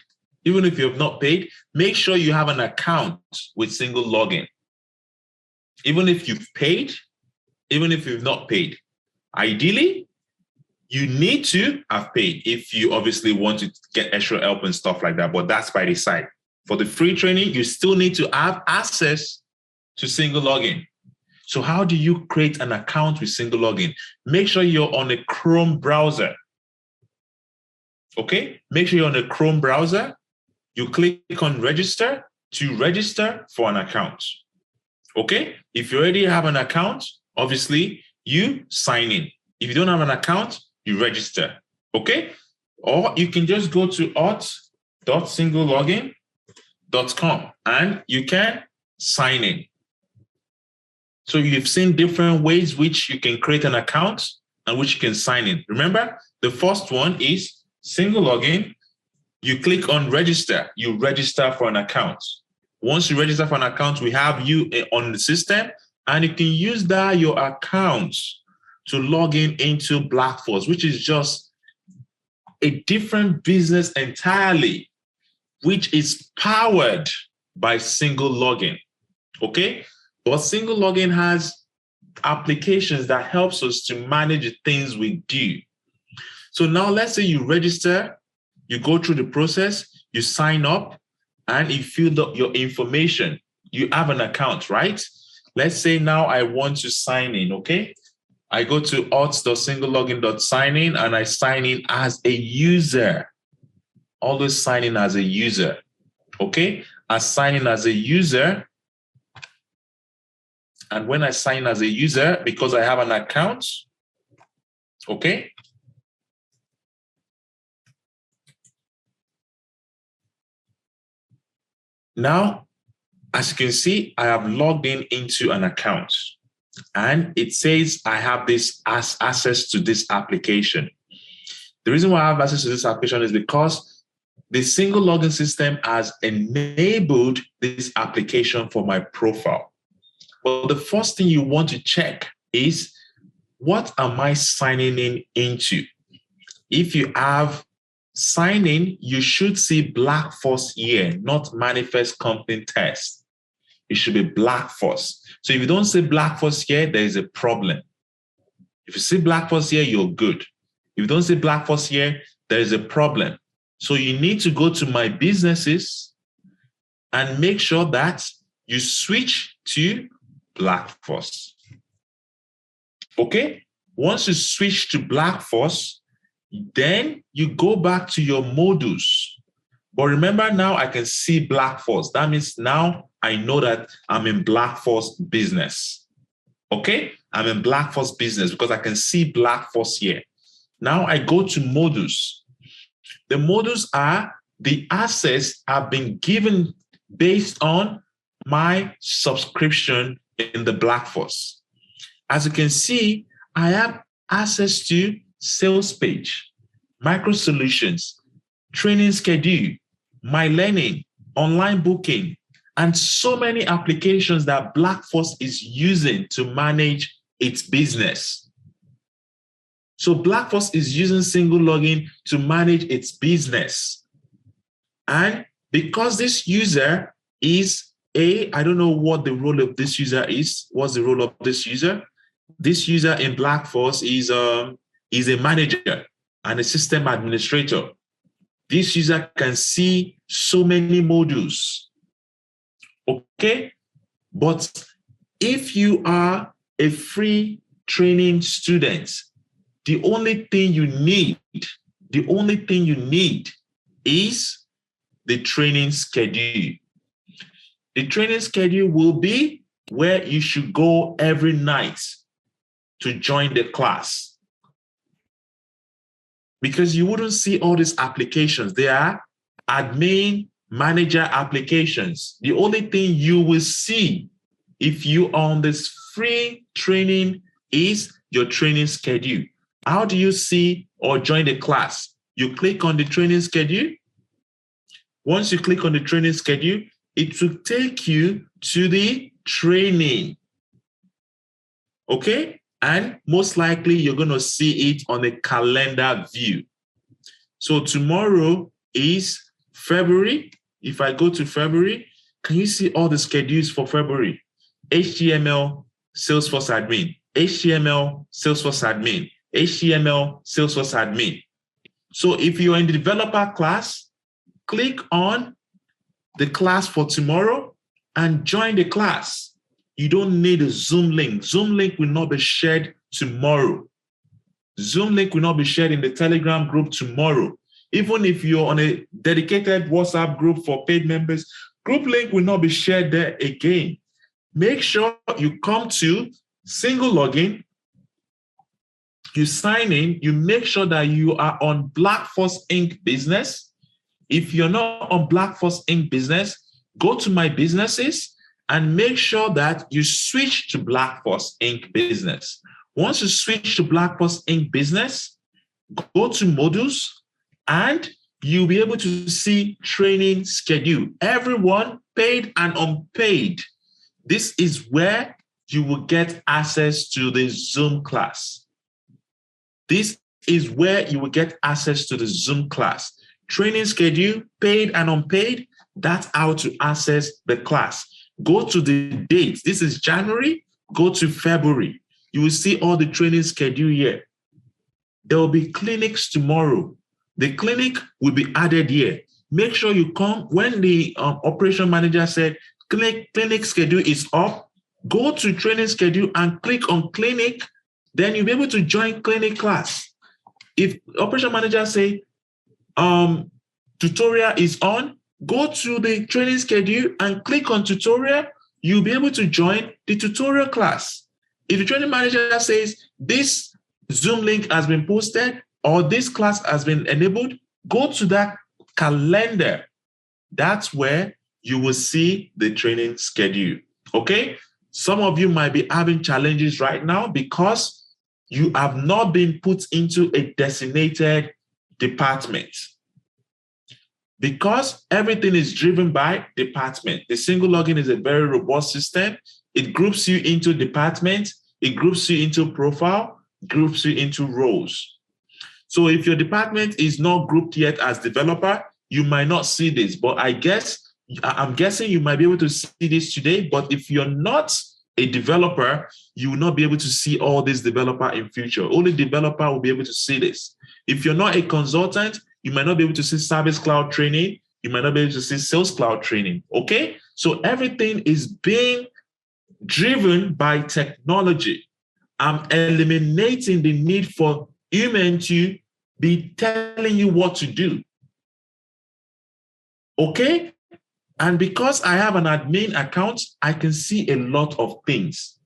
even if you have not paid, make sure you have an account with single login. Even if you've paid, even if you've not paid. Ideally, you need to have paid if you obviously want to get extra help and stuff like that, but that's by the side. For the free training, you still need to have access to single login. So how do you create an account with single login? Make sure you're on a Chrome browser. Okay? Make sure you're on a Chrome browser. You click on register to register for an account. Okay? If you already have an account, obviously you sign in. If you don't have an account, you register. Okay? Or you can just go to auth.singlelogin.com and you can sign in. So you've seen different ways which you can create an account and which you can sign in. Remember, the first one is single login. You click on register. You register for an account. Once you register for an account, we have you on the system, and you can use that your account to log in into Blackforce, which is just a different business entirely, which is powered by single login. Okay? But single login has applications that helps us to manage the things we do. So now let's say you register, you go through the process, you sign up, and you fill up your information. You have an account, right? Let's say now I want to sign in, okay? I go to auth.singlelogin.sign in and I sign in as a user. Always sign in as a user, okay? I sign in as a user. And when I sign in as a user, because I have an account, okay? Now, as you can see, I have logged in into an account and it says I have this access to this application. The reason why I have access to this application is because the single login system has enabled this application for my profile. Well, the first thing you want to check is, what am I signing in into? If you have sign in, you should see Blackforce here, not Manifest Company Test. It should be Blackforce. So if you don't see Blackforce here, there is a problem. If you see Blackforce here, you're good. If you don't see Blackforce here, there is a problem. So you need to go to My Businesses and make sure that you switch to Blackforce. Okay? Once you switch to Blackforce, then you go back to your modules. But remember, now I can see Blackforce. That means now I know that I'm in Blackforce business. Okay? I'm in Blackforce business because I can see Blackforce here. Now I go to modules. The modules are the assets I've been given based on my subscription in the Blackforce. As you can see, I have access to sales page, micro solutions, training schedule, my learning, online booking, and so many applications that Blackforce is using to manage its business. So Blackforce is using single login to manage its business. And because this user is I don't know what the role of this user is. What's the role of this user? This user in Blackforce is a manager and a system administrator. This user can see so many modules. Okay? But if you are a free training student, the only thing you need is the training schedule. The training schedule will be where you should go every night to join the class. Because you wouldn't see all these applications. They are admin manager applications. The only thing you will see if you are on this free training is your training schedule. How do you see or join the class? You click on the training schedule. Once you click on the training schedule, it will take you to the training. Okay? And most likely you're going to see it on a calendar view. So tomorrow is February. If I go to February, can you see all the schedules for February? HTML, Salesforce admin, HTML, Salesforce admin, HTML, Salesforce admin. So if you're in the developer class, click on the class for tomorrow and join the class. You don't need a Zoom link. Zoom link will not be shared tomorrow. Zoom link will not be shared in the Telegram group tomorrow. Even if you're on a dedicated WhatsApp group for paid members, group link will not be shared there again. Make sure you come to single login, you sign in, you make sure that you are on Black Force Inc. business. If you're not on Black Force Inc. business, go to my businesses and make sure that you switch to Black Force Inc. business. Once you switch to Black Force Inc. business, go to modules and you'll be able to see training schedule. Everyone, paid and unpaid. This is where you will get access to the Zoom class. This is where you will get access to the Zoom class. Training schedule, paid and unpaid, that's how to access the class. Go to the dates. This is January, go to February. You will see all the training schedule here. There will be clinics tomorrow. The clinic will be added here. Make sure you come when the operation manager said clinic schedule is up. Go to training schedule and click on clinic. Then you'll be able to join clinic class. If operation manager say tutorial is on, go to the training schedule and click on tutorial. You'll be able to join the tutorial class. If the training manager says this Zoom link has been posted or this class has been enabled, go to that calendar. That's where you will see the training schedule. Okay? Some of you might be having challenges right now because you have not been put into a designated department. Because everything is driven by department. The single login is a very robust system. It groups you into departments, it groups you into profile, groups you into roles. So if your department is not grouped yet as developer, you might not see this, but I'm guessing you might be able to see this today. But if you're not a developer, you will not be able to see all this developer in future. Only developer will be able to see this. If you're not a consultant, you might not be able to see Service Cloud training. You might not be able to see Sales Cloud training. Okay? So everything is being driven by technology. I'm eliminating the need for human to be telling you what to do. Okay? And because I have an admin account, I can see a lot of things.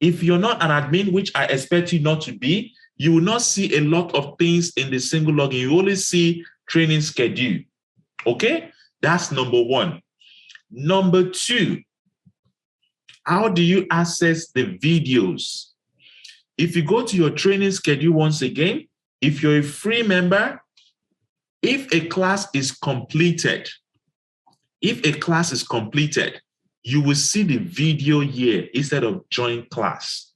If you're not an admin, which I expect you not to be, you will not see a lot of things in the single login. You only see training schedule. Okay? That's number one. Number two, how do you access the videos? If you go to your training schedule once again, if you're a free member, if a class is completed, you will see the video here instead of join class,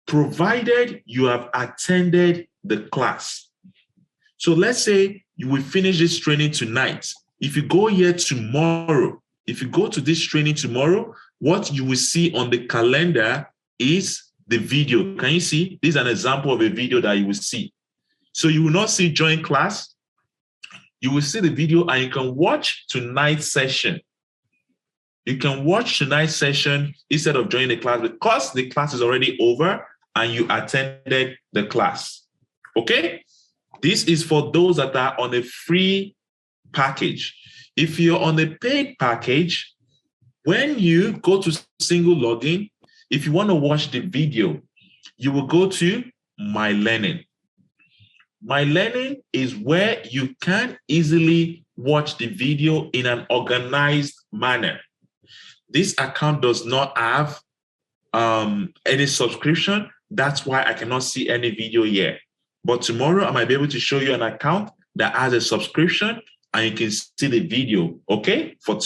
provided you have attended the class. So let's say you will finish this training tonight. If you go here tomorrow, if you go to this training tomorrow, what you will see on the calendar is the video. Can you see? This is an example of a video that you will see. So you will not see join class. You will see the video and you can watch tonight's session. You can watch tonight's session instead of joining the class because the class is already over and you attended the class. Okay? This is for those that are on a free package. If you're on a paid package, when you go to single login, if you want to watch the video, you will go to My Learning. My Learning is where you can easily watch the video in an organized manner. This account does not have any subscription. That's why I cannot see any video here. But tomorrow I might be able to show you an account that has a subscription and you can see the video, okay? For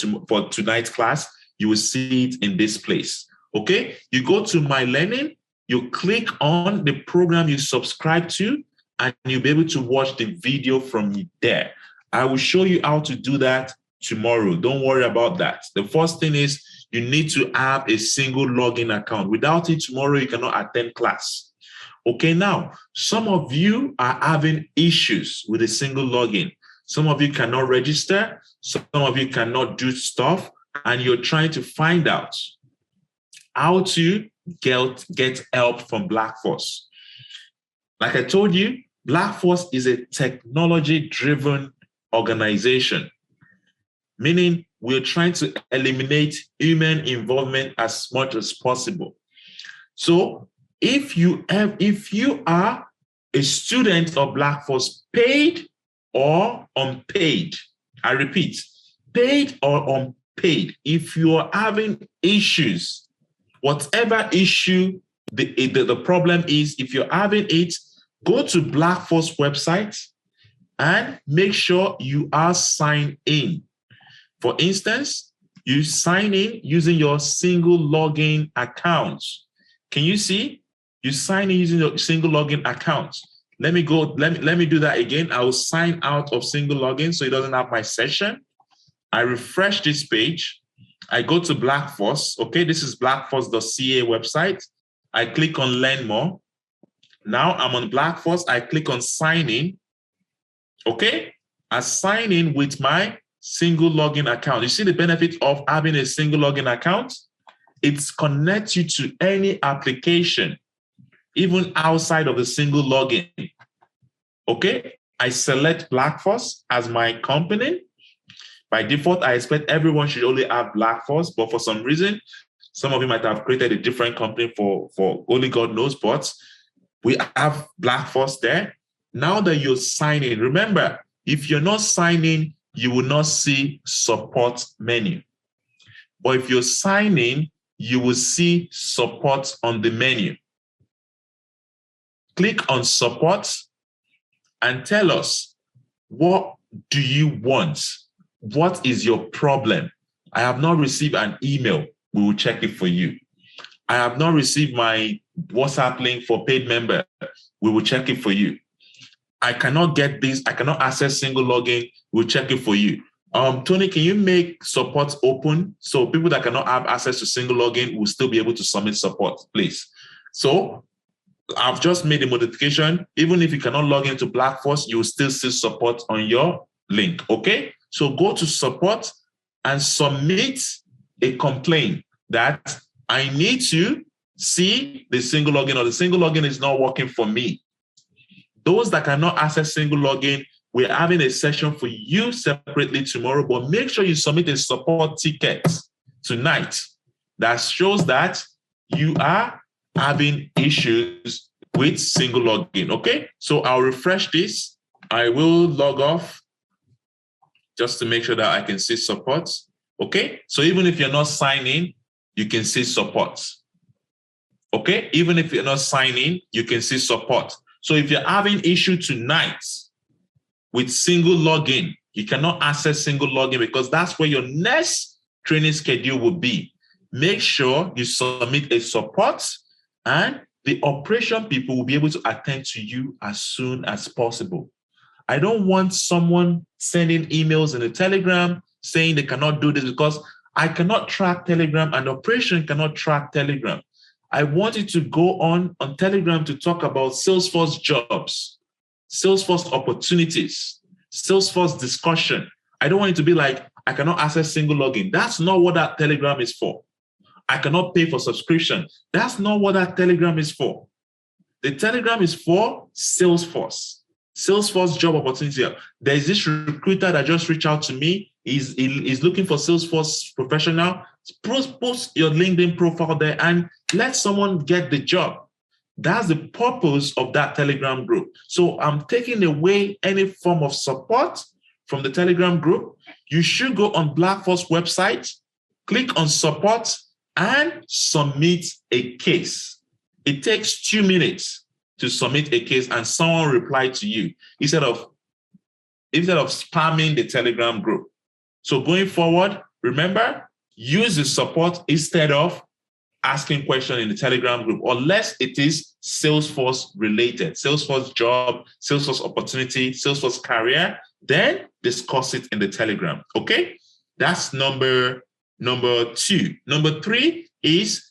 tonight's class, you will see it in this place, okay? You go to My Learning, you click on the program you subscribe to, and you'll be able to watch the video from there. I will show you how to do that tomorrow. Don't worry about that. The first thing is you need to have a single login account. Without it, tomorrow you cannot attend class. Okay, now, some of you are having issues with a single login. Some of you cannot register. Some of you cannot do stuff, and you're trying to find out how to get help from Blackforce. Like I told you, Blackforce is a technology-driven organization, meaning we're trying to eliminate human involvement as much as possible. So if you are a student of Blackforce, paid or unpaid, I repeat, paid or unpaid, if you are having issues, whatever issue the problem is, if you're having it, go to Blackforce website and make sure you are signed in. For instance, you sign in using your single login account. Can you see? You sign in using your single login account. Let me do that again. I will sign out of single login so it doesn't have my session. I refresh this page. I go to Blackforce. Okay, this is blackforce.ca website. I click on Learn More. Now I'm on Blackforce. I click on Sign In. Okay, I sign in with my single login account. You see the benefit of having a single login account? It connects you to any application, even outside of the single login. Okay, I select Blackforce as my company. By default, I expect everyone should only have Blackforce, but for some reason, some of you might have created a different company for only God knows, but we have Blackforce there. Now that you're signing, remember, if you're not signing, you will not see support menu. But if you're signing, you will see support on the menu. Click on support and tell us, what do you want? What is your problem? I have not received an email. We will check it for you. I have not received my WhatsApp link for paid member. We will check it for you. I cannot get this. I cannot access single login. We'll check it for you. Tony, can you make support open so people that cannot have access to single login will still be able to submit support, please? So I've just made a modification. Even if you cannot log into Blackforce, you will still see support on your link, okay? So go to support and submit a complaint that I need to see the single login, or the single login is not working for me. Those that cannot access single login, we're having a session for you separately tomorrow, but make sure you submit a support ticket tonight that shows that you are having issues with single login, okay? So I'll refresh this. I will log off just to make sure that I can see support, okay? So even if you're not signing, you can see support, okay? Even if you're not signing, you can see support. So if you're having issue tonight with single login, you cannot access single login because that's where your next training schedule will be. Make sure you submit a support and the operation people will be able to attend to you as soon as possible. I don't want someone sending emails in the Telegram saying they cannot do this because I cannot track Telegram and operation cannot track Telegram. I want you to go on Telegram to talk about Salesforce jobs, Salesforce opportunities, Salesforce discussion. I don't want it to be like, I cannot access single login. That's not what that Telegram is for. I cannot pay for subscription. That's not what that Telegram is for. The Telegram is for Salesforce, Salesforce job opportunity. There's this recruiter that just reached out to me. He's looking for Salesforce professional. Post your LinkedIn profile there and let someone get the job. That's the purpose of that Telegram group. So I'm taking away any form of support from the Telegram group. You should go on Blackforce website, click on support and submit a case. It takes 2 minutes to submit a case and someone replied to you instead of spamming the Telegram group. So going forward, remember, use the support instead of asking questions in the Telegram group, unless it is Salesforce related, Salesforce job, Salesforce opportunity, Salesforce career, then discuss it in the Telegram. Okay, that's number 2. Number 3 is,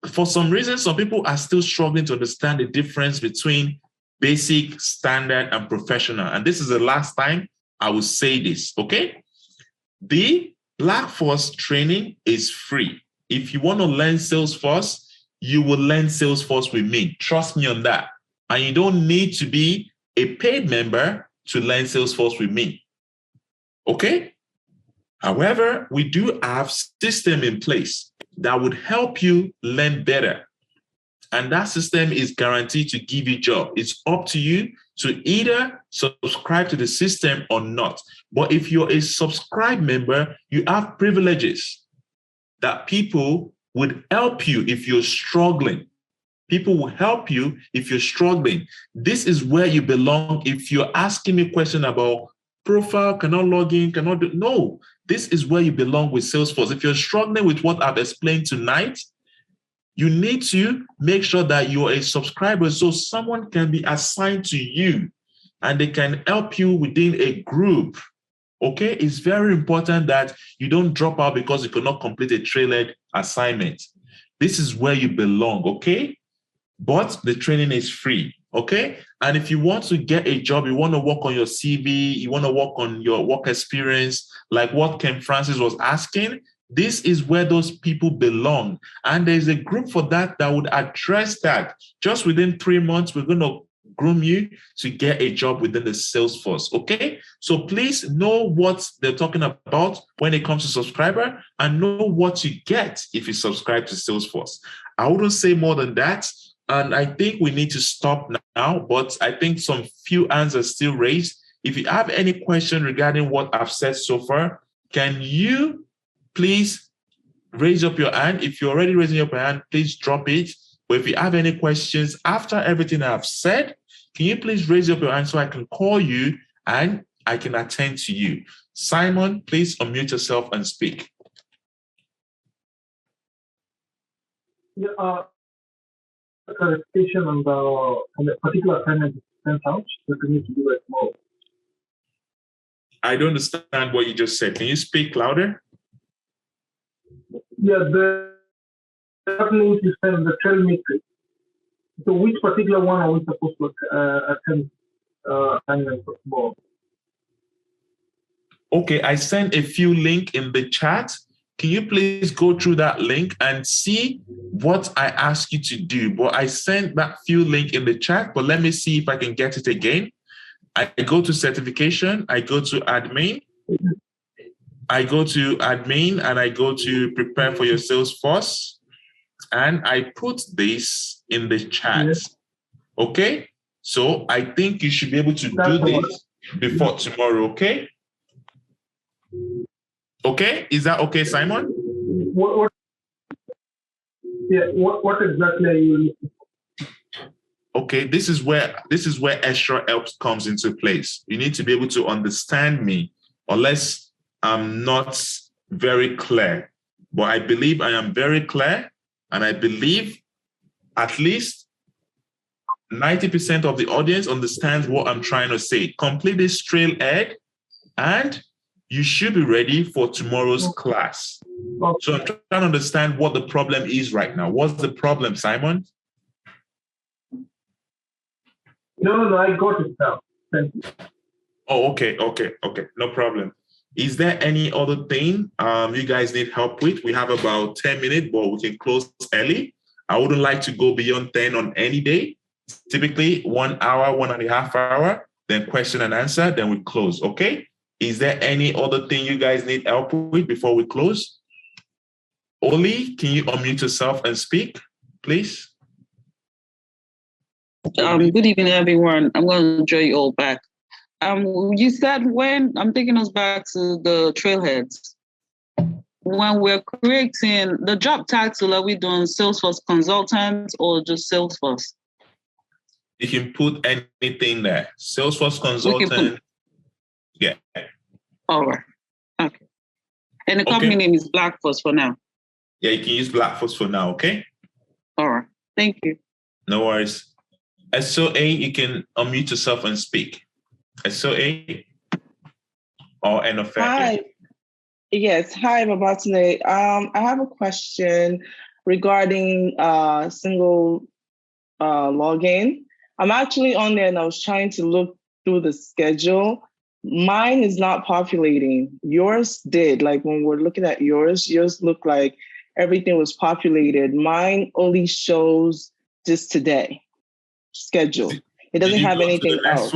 for some reason, some people are still struggling to understand the difference between basic, standard, and professional. And this is the last time I will say this, okay? The Black Force training is free. If you want to learn Salesforce, you will learn Salesforce with me. Trust me on that. And you don't need to be a paid member to learn Salesforce with me. Okay? However, we do have system in place that would help you learn better. And that system is guaranteed to give you a job. It's up to you to either subscribe to the system or not. But if you're a subscribed member, you have privileges that people would help you if you're struggling. People will help you if you're struggling. This is where you belong. If you're asking me a question about profile, cannot log in, cannot do, no, this is where you belong with Salesforce. If you're struggling with what I've explained tonight, you need to make sure that you're a subscriber so someone can be assigned to you and they can help you within a group. Okay, it's very important that you don't drop out because you could not complete a Trailhead assignment. This is where you belong, okay? But the training is free, okay? And if you want to get a job, you want to work on your CV, you want to work on your work experience, like what Ken Francis was asking, this is where those people belong. And there's a group for that would address that. Just within 3 months, we're going to groom you to get a job within the Salesforce, okay? So please know what they're talking about when it comes to subscriber and know what you get if you subscribe to Salesforce. I wouldn't say more than that. And I think we need to stop now, but I think some few hands are still raised. If you have any question regarding what I've said so far, can you please raise up your hand? If you're already raising up your hand, please drop it. But if you have any questions after everything I've said, can you please raise up your hand so I can call you and I can attend to you? Simon, please unmute yourself and speak. Yeah, clarification on the particular assignment sent out that we need to do it more. I don't understand what you just said. Can you speak louder? Yeah, the link you sent on the trail matrix. So which particular one are we supposed to attend assignment for? Okay, I sent a few links in the chat. Can you please go through that link and see what I asked you to do? But I sent that few link in the chat, but let me see if I can get it again. I go to certification, I go to admin, I go to admin and I go to prepare for your Salesforce. And I put this in the chat. Yes. Okay? So I think you should be able to do this before tomorrow, okay? Okay? Is that okay, Simon? What exactly are you looking for? Okay, this is where extra help comes into place. You need to be able to understand me, unless I'm not very clear. But I believe I am very clear. And I believe at least 90% of the audience understands what I'm trying to say. Complete this Trailhead, and you should be ready for tomorrow's class. So I'm trying to understand what the problem is right now. What's the problem, Simon? No, I got it now. Thank you. Oh, okay. No problem. Is there any other thing you guys need help with? We have about 10 minutes, but we can close early. I wouldn't like to go beyond 10 on any day. Typically 1 hour, 1.5 hours, then question and answer, then we close, okay? Is there any other thing you guys need help with before we close? Oli, can you unmute yourself and speak, please? Good evening, everyone. I'm going to join you all back. You said when, I'm taking us back to the Trailheads. when we're creating the job title, are we doing Salesforce consultant or just Salesforce? You can put anything there. Salesforce consultant. Yeah. All right. Okay. And the company name is Blackforce for now. Yeah, you can use Blackforce for now, okay? All right. Thank you. No worries. SOA, you can unmute yourself and speak. SOA or NFA. Hi. Yes. Hi, Babatunde. I have a question regarding single login. I'm actually on there and I was trying to look through the schedule. Mine is not populating. Yours did. Like when we're looking at yours looked like everything was populated. Mine only shows just today schedule. It doesn't have anything else.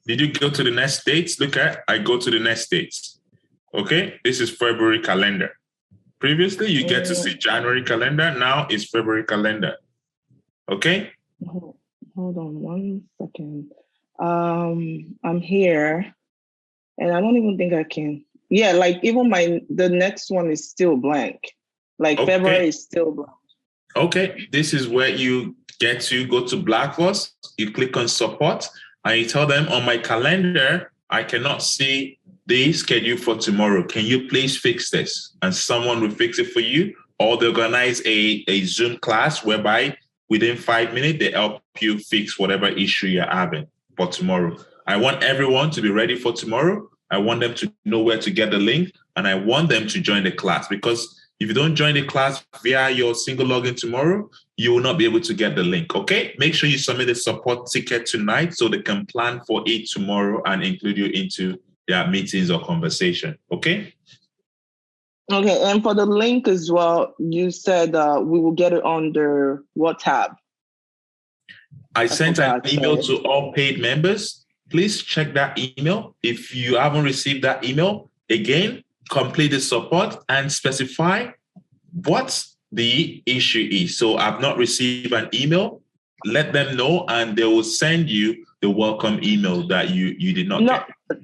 Did you go to the next dates? Look at, I go to the next dates. Okay, this is February calendar. Previously, you get to see January calendar. Now it's February calendar. Okay? Hold on 1 second. I'm here and I don't even think I can. Yeah, like even the next one is still blank. Like February is still blank. Okay, this is where you get to go to Blackforce. You click on support and you tell them on my calendar, I cannot see the schedule for tomorrow. Can you please fix this? And someone will fix it for you, or they organize a Zoom class whereby within 5 minutes, they help you fix whatever issue you're having for tomorrow. I want everyone to be ready for tomorrow. I want them to know where to get the link, and I want them to join the class, because if you don't join the class via your single login tomorrow, you will not be able to get the link, okay? Make sure you submit a support ticket tonight so they can plan for it tomorrow and include you into their meetings or conversation, okay? Okay, and for the link as well, you said we will get it under what tab? I sent an email to all paid members. Please check that email. If you haven't received that email, again, complete the support and specify what the issue is. So I've not received an email. Let them know and they will send you the welcome email that you did not get.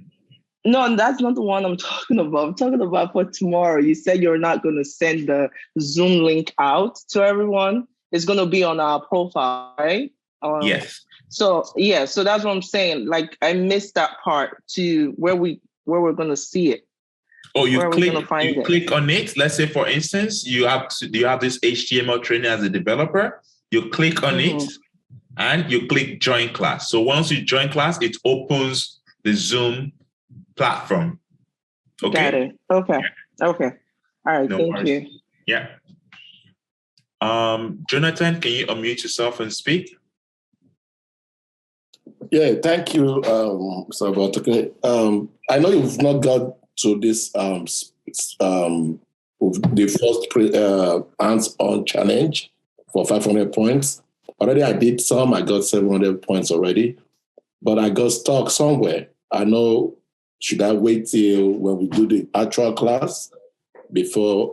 No, that's not the one I'm talking about. I'm talking about for tomorrow. You said you're not going to send the Zoom link out to everyone. It's going to be on our profile, right? Yes. So that's what I'm saying. Like I missed that part to where we're going to see it. Oh, you click on it. Let's say, for instance, you have this HTML training as a developer. You click on it and you click join class. So once you join class, it opens the Zoom platform. Okay. Got it. Okay. Yeah. Okay. All right. Thank you. Yeah. Jonathan, can you unmute yourself and speak? Yeah, thank you, Salvatore. I know you've not got to this the first hands-on challenge for 500 points. Already I did some. I got 700 points already, but I got stuck somewhere. I know, should I wait till when we do the actual class before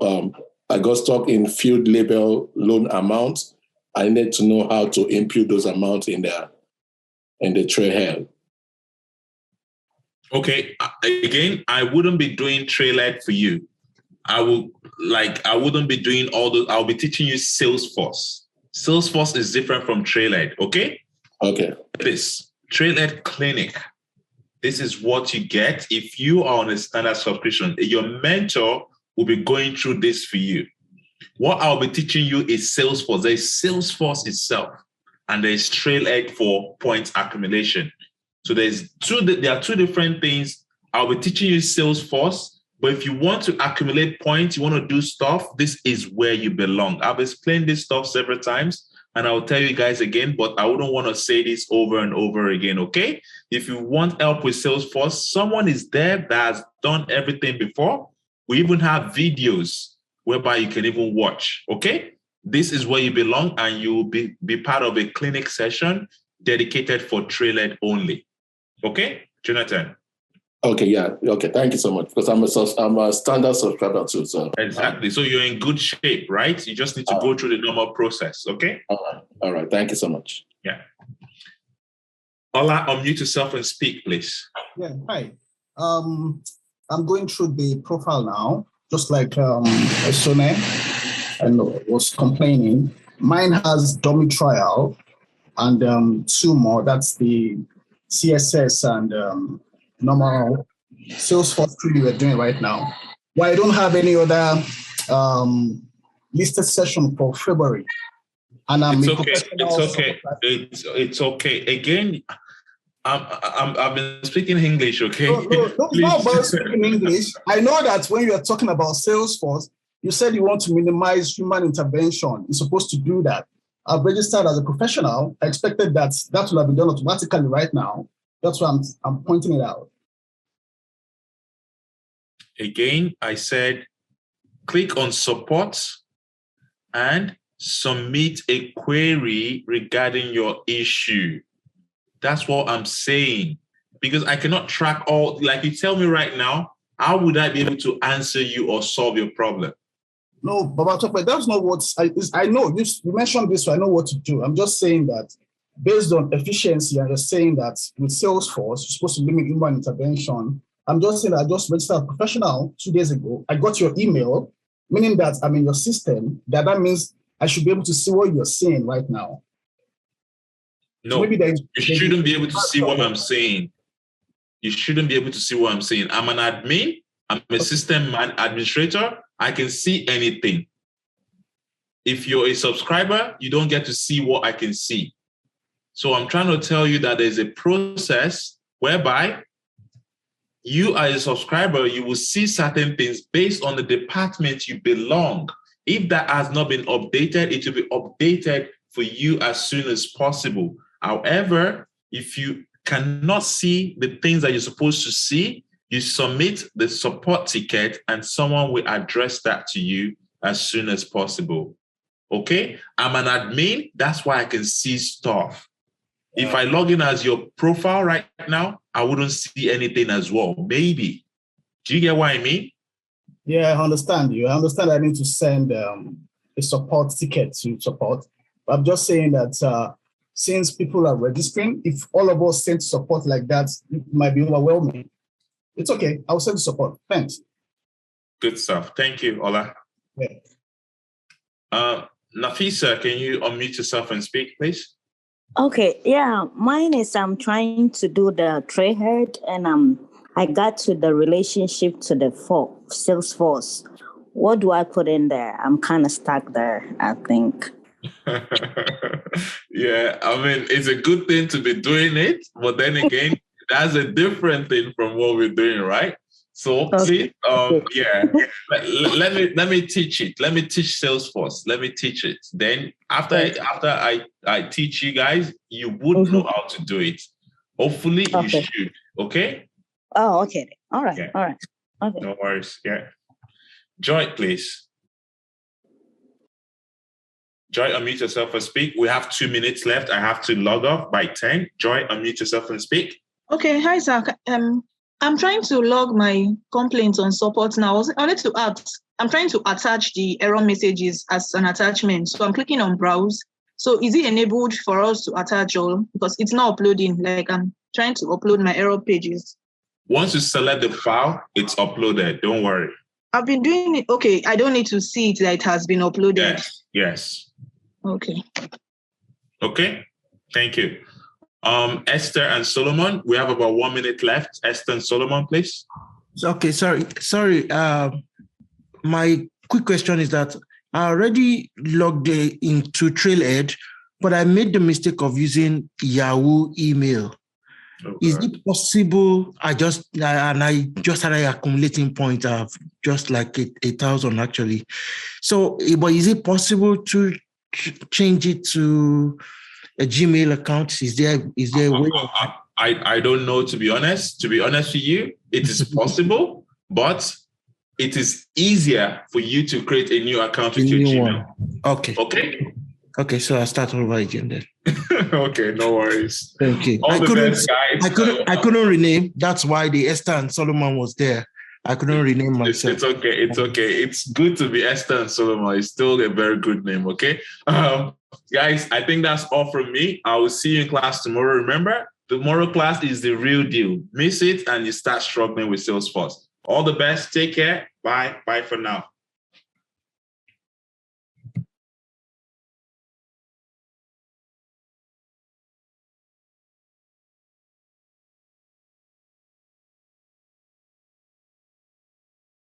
I got stuck in field label loan amounts? I need to know how to input those amounts in the Trailhead. Okay, again, I wouldn't be doing Trailhead for you. I wouldn't be doing all those. I'll be teaching you Salesforce. Salesforce is different from Trailhead, okay? Okay. This Trailhead Clinic. This is what you get if you are on a standard subscription. Your mentor will be going through this for you. What I'll be teaching you is Salesforce. There is Salesforce itself, and there is Trailhead for points accumulation. So there are two different things. I'll be teaching you Salesforce, but if you want to accumulate points, you want to do stuff, this is where you belong. I've explained this stuff several times, and I'll tell you guys again, but I wouldn't want to say this over and over again, okay? If you want help with Salesforce, someone is there that has done everything before. We even have videos whereby you can even watch, okay? This is where you belong, and you will be part of a clinic session dedicated for Trailhead only. Okay, Jonathan? Okay, yeah. Okay, thank you so much. Because I'm a standard subscriber too. So exactly. So you're in good shape, right? You just need to go through the normal process, okay? All right. Thank you so much. Yeah. Ola, unmute yourself and speak, please. Yeah, hi. I'm going through the profile now. just like Sone and was complaining. Mine has dummy trial and 2 more. That's the CSS and normal Salesforce 3 we're doing right now. Why I don't have any other listed session for February. And it's okay. It's okay. Again, I've been speaking English, okay? No, it's not about speaking English. I know that when you are talking about Salesforce, you said you want to minimize human intervention. You're supposed to do that. I've registered as a professional. I expected that will have been done automatically right now. That's why I'm pointing it out. Again, I said, click on support and submit a query regarding your issue. That's what I'm saying. Because I cannot track all, like you tell me right now, how would I be able to answer you or solve your problem? No, Babatope, that's not what I know. You mentioned this, so I know what to do. I'm just saying that based on efficiency, and you're saying that with Salesforce, you're supposed to limit human intervention. I'm just saying that I just registered as a professional 2 days ago. I got your email, meaning that I'm in your system. That means I should be able to see what you're saying right now. No, so maybe you shouldn't be able to see what I'm saying. You shouldn't be able to see what I'm saying. I'm an admin. I'm a system administrator. I can see anything. If you're a subscriber, you don't get to see what I can see. So I'm trying to tell you that there's a process whereby you as a subscriber, you will see certain things based on the department you belong. If that has not been updated, it will be updated for you as soon as possible. However, if you cannot see the things that you're supposed to see, you submit the support ticket and someone will address that to you as soon as possible. Okay? I'm an admin. That's why I can see stuff. If I log in as your profile right now, I wouldn't see anything as well. Maybe. Do you get what I mean? Yeah, I understand you. I understand I need to send a support ticket to support. But I'm just saying that since people are registering, if all of us send support like that, it might be overwhelming. It's okay. I'll send support. Thanks. Good stuff. Thank you, Ola. Yeah. Nafisa, can you unmute yourself and speak, please? Okay. Yeah. Mine is I'm trying to do the Trailhead and I got to the relationship to the Salesforce. What do I put in there? I'm kind of stuck there, I think. Yeah, I mean, it's a good thing to be doing it, but then again, that's a different thing from what we're doing, right? So please, yeah, let me teach it. Let me teach Salesforce. Let me teach it. Then after I teach you guys, you would know how to do it. Hopefully, you should. Okay. Oh, okay. All right. Yeah. All right. Okay. No worries. Yeah. Joy, please. Joy, unmute yourself and speak. We have 2 minutes left. I have to log off by 10. Joy, unmute yourself and speak. Okay. Hi, Zach. I'm trying to log my complaints on support now. I wanted to ask, I'm trying to attach the error messages as an attachment. So I'm clicking on browse. So is it enabled for us to attach all? Because it's not uploading. Like I'm trying to upload my error pages. Once you select the file, it's uploaded. Don't worry. I've been doing it. Okay. I don't need to see it that it has been uploaded. Yes. Okay. Okay. Thank you. Esther and Solomon, we have about 1 minute left. Esther and Solomon, please. Okay, sorry. My quick question is that I already logged into Trailhead, but I made the mistake of using Yahoo email. Okay. Is it possible? I just had an accumulating point of just like 8,000 actually. So, but is it possible to change it to a Gmail account? Is there a way? I don't know, to be honest. To be honest with you, it is possible, but it is easier for you to create a new account with your Gmail. Okay. Okay, so I'll start over again then. Okay, no worries. Thank you. I couldn't rename. That's why the Esther and Solomon was there. I couldn't rename myself. It's okay. It's okay. It's good to be Esther and Solomon. It's still a very good name, okay? Guys, I think that's all from me. I will see you in class tomorrow. Remember, tomorrow class is the real deal. Miss it and you start struggling with Salesforce. All the best. Take care. Bye. Bye for now.